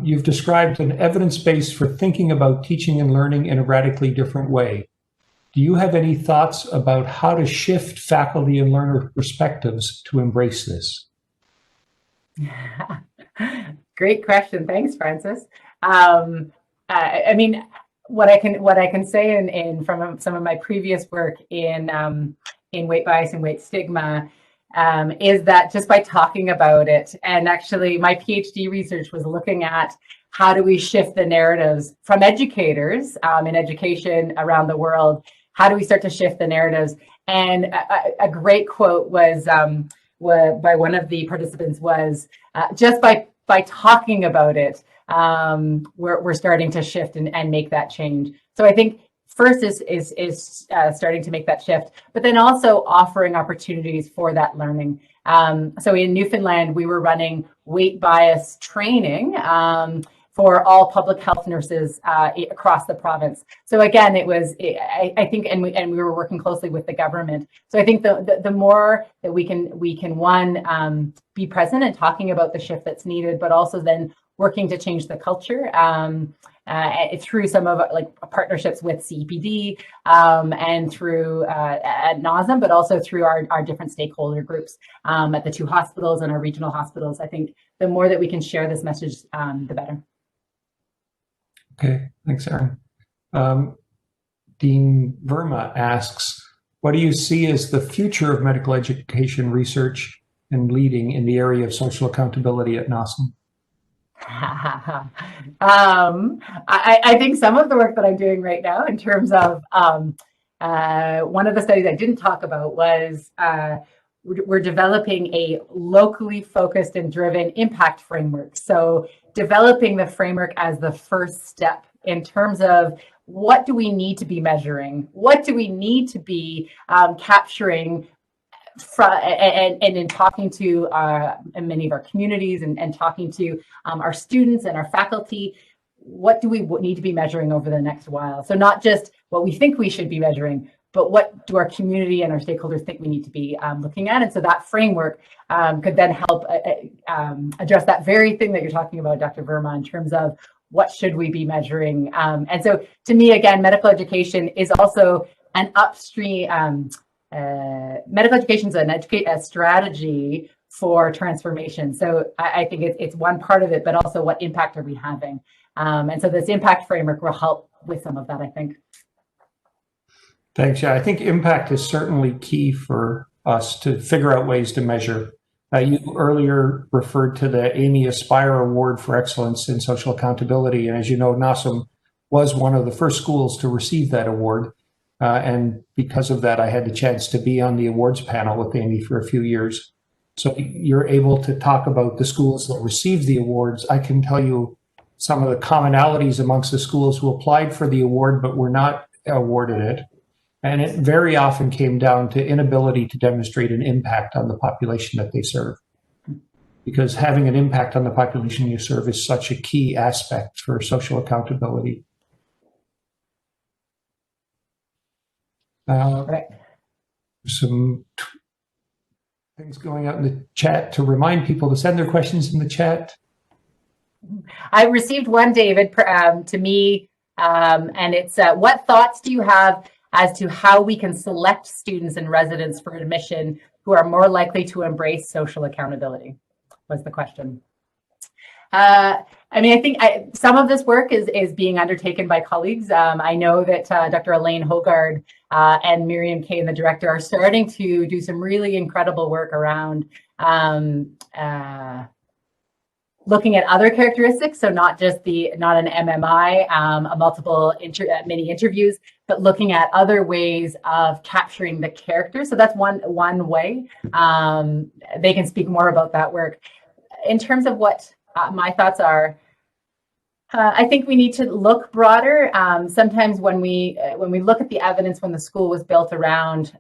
[SPEAKER 1] You've described an evidence base for thinking about teaching and learning in a radically different way. Do you have any thoughts about how to shift faculty and learner perspectives to embrace this?
[SPEAKER 2] Great question. Thanks, Francis. I mean, what I can say in from some of my previous work in weight bias and weight stigma is that just by talking about it, and actually my PhD research was looking at how do we shift the narratives from educators in education around the world. How do we start to shift the narratives? And a great quote was by one of the participants was, just by talking about it, we're starting to shift and make that change. So I think first is starting to make that shift, but then also offering opportunities for that learning. So in Newfoundland, we were running weight bias training for all public health nurses across the province. So again, it was, I think, and we were working closely with the government. So I think the more that we can one, be present and talking about the shift that's needed, but also then working to change the culture through some of like partnerships with CEPD and through at NOSM, but also through our different stakeholder groups at the two hospitals and our regional hospitals. I think the more that we can share this message, the better.
[SPEAKER 1] Okay, thanks, Erin. Dean Verma asks, what do you see as the future of medical education research and leading in the area of social accountability at NOSM?
[SPEAKER 2] I think some of the work that I'm doing right now in terms of one of the studies I didn't talk about was we're developing a locally focused and driven impact framework. So developing the framework as the first step in terms of what do we need to be measuring? What do we need to be capturing and in talking to many of our communities and talking to our students and our faculty, what do we need to be measuring over the next while? So not just what we think we should be measuring, but what do our community and our stakeholders think we need to be looking at? And so that framework could then help address that very thing that you're talking about, Dr. Verma, in terms of what should we be measuring? And so to me, again, medical education is also an upstream, medical education is a strategy for transformation. So I think it's one part of it, but also what impact are we having? And so this impact framework will help with some of that, I think.
[SPEAKER 1] Thanks. Yeah, I think impact is certainly key for us to figure out ways to measure. You earlier referred to the Amy Aspire Award for Excellence in Social Accountability. And as you know, NOSM was one of the first schools to receive that award. And because of that, I had the chance to be on the awards panel with Amy for a few years. So you're able to talk about the schools that received the awards. I can tell you some of the commonalities amongst the schools who applied for the award but were not awarded it. And it very often came down to inability to demonstrate an impact on the population that they serve. Because having an impact on the population you serve is such a key aspect for social accountability.
[SPEAKER 2] Right.
[SPEAKER 1] Some things going out in the chat to remind people to send their questions in the chat.
[SPEAKER 2] I received one, David, to me, and it's what thoughts do you have as to how we can select students and residents for admission who are more likely to embrace social accountability? Was the question. I mean, I think some of this work is being undertaken by colleagues. I know that Dr. Elaine Hogard and Miriam Kane, the director, are starting to do some really incredible work around looking at other characteristics. So not just not an MMI, a multiple mini interviews, but looking at other ways of capturing the character. So that's one way. They can speak more about that work. In terms of what my thoughts are, I think we need to look broader. Sometimes when we look at the evidence when the school was built around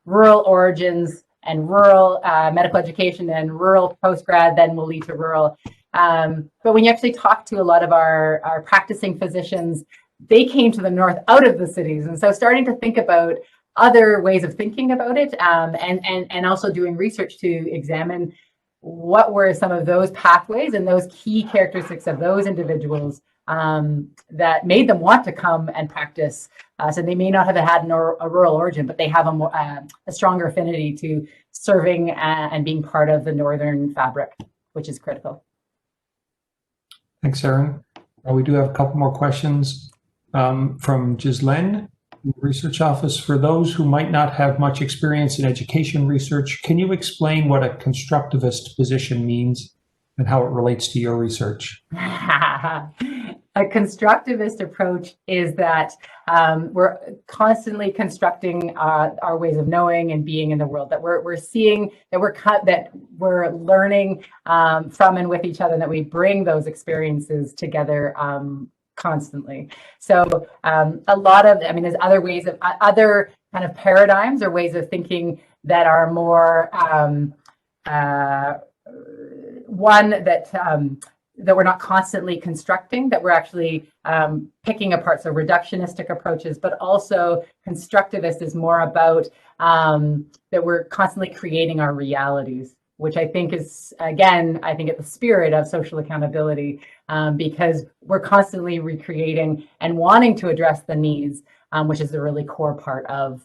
[SPEAKER 2] rural origins and rural medical education and rural postgrad, then will lead to rural. But when you actually talk to a lot of our practicing physicians, they came to the north out of the cities. And so starting to think about other ways of thinking about it and also doing research to examine what were some of those pathways and those key characteristics of those individuals that made them want to come and practice. So they may not have had a rural origin, but they have a stronger affinity to serving and being part of the northern fabric, which is critical.
[SPEAKER 1] Thanks, Erin. We do have a couple more questions from Ghislaine, Research Office. For those who might not have much experience in education research, can you explain what a constructivist position means and how it relates to your research?
[SPEAKER 2] A constructivist approach is that we're constantly constructing our ways of knowing and being in the world, that we're seeing, that we're learning from and with each other, and that we bring those experiences together constantly. So a lot of, I mean, there's other ways of other kind of paradigms or ways of thinking that are more one that we're not constantly constructing, that we're actually picking apart. So reductionistic approaches, but also constructivist is more about that we're constantly creating our realities, which I think is, again, I think at the spirit of social accountability, because we're constantly recreating and wanting to address the needs, which is a really core part of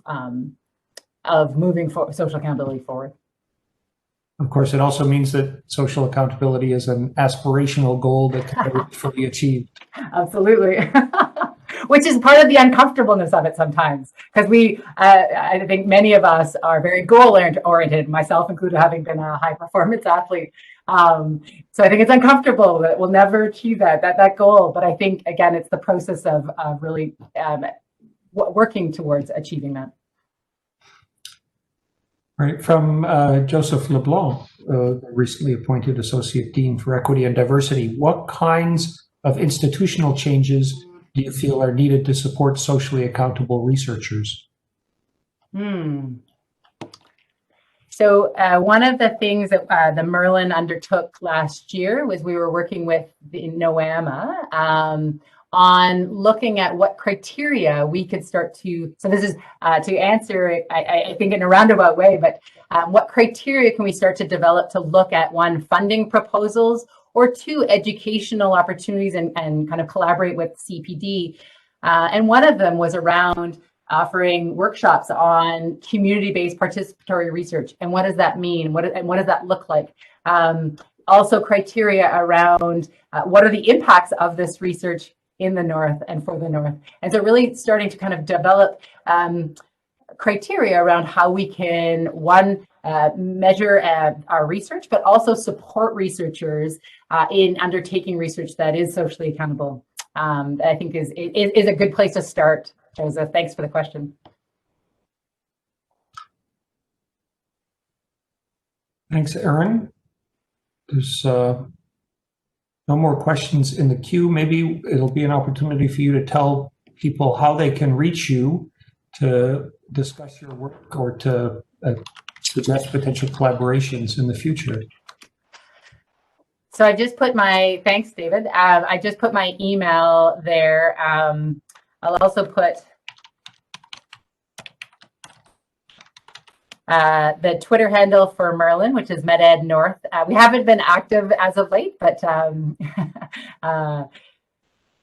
[SPEAKER 2] moving social accountability forward.
[SPEAKER 1] Of course, it also means that social accountability is an aspirational goal that can never be fully achieved.
[SPEAKER 2] Absolutely. Which is part of the uncomfortableness of it sometimes, because I think many of us are very goal-oriented, myself included, having been a high-performance athlete. So I think it's uncomfortable that we'll never achieve that goal. But I think, again, it's the process of really working towards achieving that.
[SPEAKER 1] Right, from Joseph LeBlanc, the recently appointed Associate Dean for Equity and Diversity. What kinds of institutional changes do you feel are needed to support socially accountable researchers?
[SPEAKER 2] So one of the things that the Merlin undertook last year was we were working with the NOAMA on looking at what criteria we could start to, so this is to answer, I think in a roundabout way, but what criteria can we start to develop to look at, one, funding proposals, or two, educational opportunities and kind of collaborate with CPD. And one of them was around offering workshops on community-based participatory research. And what does that mean? What does that look like? Also criteria around what are the impacts of this research in the North and for the North. And so really starting to kind of develop criteria around how we can, one, measure our research, but also support researchers in undertaking research that is socially accountable. I think is a good place to start, Joseph. Thanks for the question.
[SPEAKER 1] Thanks, Erin. There's no more questions in the queue. Maybe it'll be an opportunity for you to tell people how they can reach you to discuss your work or to suggest potential collaborations in the future.
[SPEAKER 2] So I just put my, thanks, David. I just put my email there. I'll also put the Twitter handle for Merlin, which is MedEd North. We haven't been active as of late, but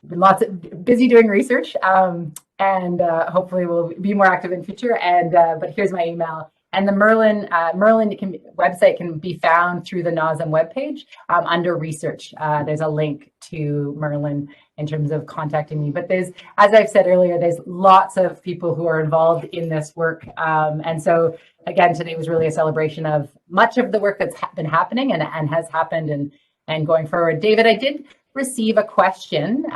[SPEAKER 2] been lots of busy doing research, and hopefully we'll be more active in future. And but here's my email. And the Merlin website can be found through the NOSM webpage under research. There's a link to Merlin in terms of contacting me. But there's, as I've said earlier, there's lots of people who are involved in this work. And so again, today was really a celebration of much of the work that's been happening and has happened and going forward. David, I did receive a question.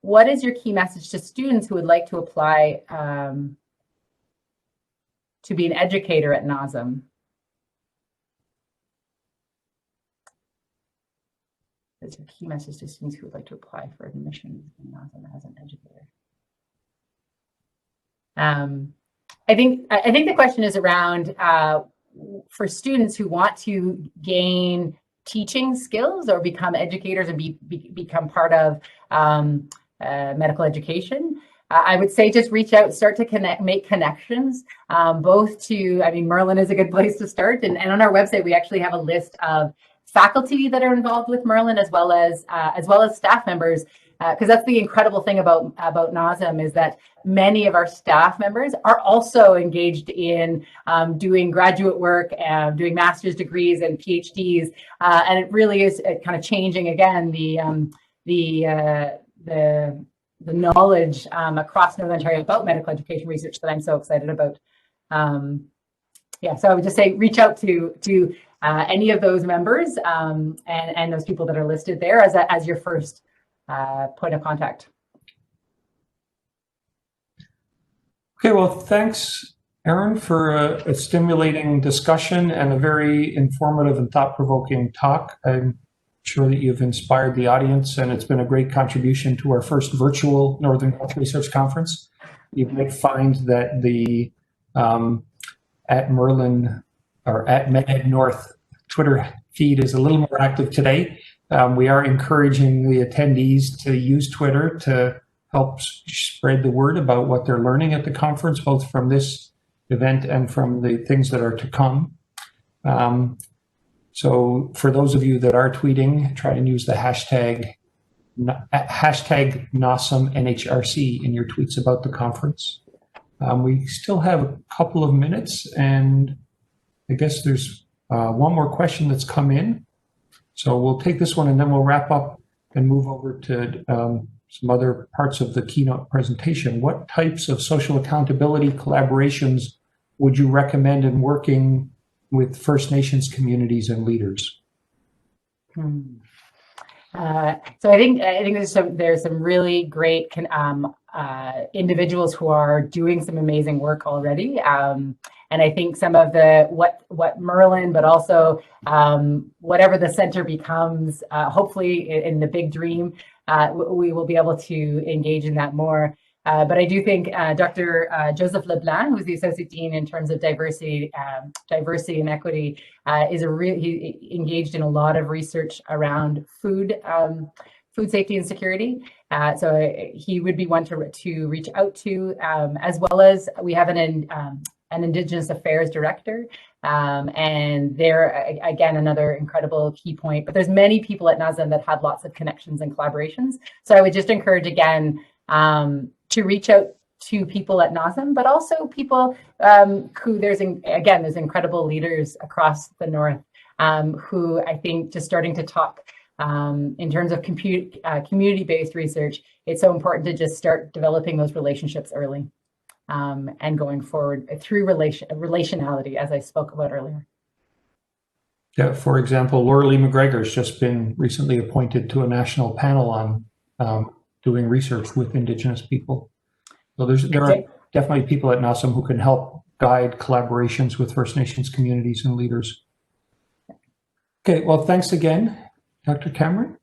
[SPEAKER 2] What is your key message to students who would like to apply to be an educator at NOSM? That's a key message to students who would like to apply for admission in NOSM as an educator. I think the question is around for students who want to gain teaching skills or become educators and become part of medical education. I would say just reach out, start to make connections, both to, I mean, Merlin is a good place to start. And on our website, we actually have a list of faculty that are involved with Merlin, as well as staff members, because that's the incredible thing about NOSM is that many of our staff members are also engaged in doing graduate work, doing master's degrees and PhDs, and it really is kind of changing again the knowledge across Northern Ontario about medical education research that I'm so excited about. Yeah, so I would just say reach out to any of those members and those people that are listed there as your first point of contact.
[SPEAKER 1] Okay, well, thanks, Erin, for a stimulating discussion and a very informative and thought-provoking talk. I'm sure that you've inspired the audience, and it's been a great contribution to our first virtual Northern Health Research Conference. You might find that the at Merlin or at MedEd North Twitter feed is a little more active today. We are encouraging the attendees to use Twitter to help spread the word about what they're learning at the conference, both from this event and from the things that are to come. So for those of you that are tweeting, try to use the hashtag NOSM NHRC in your tweets about the conference. We still have a couple of minutes, and I guess there's one more question that's come in. So we'll take this one and then we'll wrap up and move over to some other parts of the keynote presentation. What types of social accountability collaborations would you recommend in working with First Nations communities and leaders?
[SPEAKER 2] So I think there's some really great individuals who are doing some amazing work already. And I think some of what Merlin, but also whatever the center becomes, hopefully in the big dream, we will be able to engage in that more. But I do think Dr. Joseph LeBlanc, who's the Associate Dean in terms of diversity and equity, he engaged in a lot of research around food safety and security. So he would be one to reach out to, as well as we have an Indigenous Affairs Director. And they're, again, another incredible key point. But there's many people at NOSM that have lots of connections and collaborations. So I would just encourage, again, to reach out to people at NOSM, but also people who there's incredible leaders across the North who I think just starting to talk in terms of community-based research. It's so important to just start developing those relationships early and going forward through relationality, as I spoke about earlier.
[SPEAKER 1] Yeah, for example, Laura Lee McGregor's just been recently appointed to a national panel on doing research with Indigenous people. So there are definitely people at NOSM who can help guide collaborations with First Nations communities and leaders. Okay, well, thanks again, Dr. Cameron.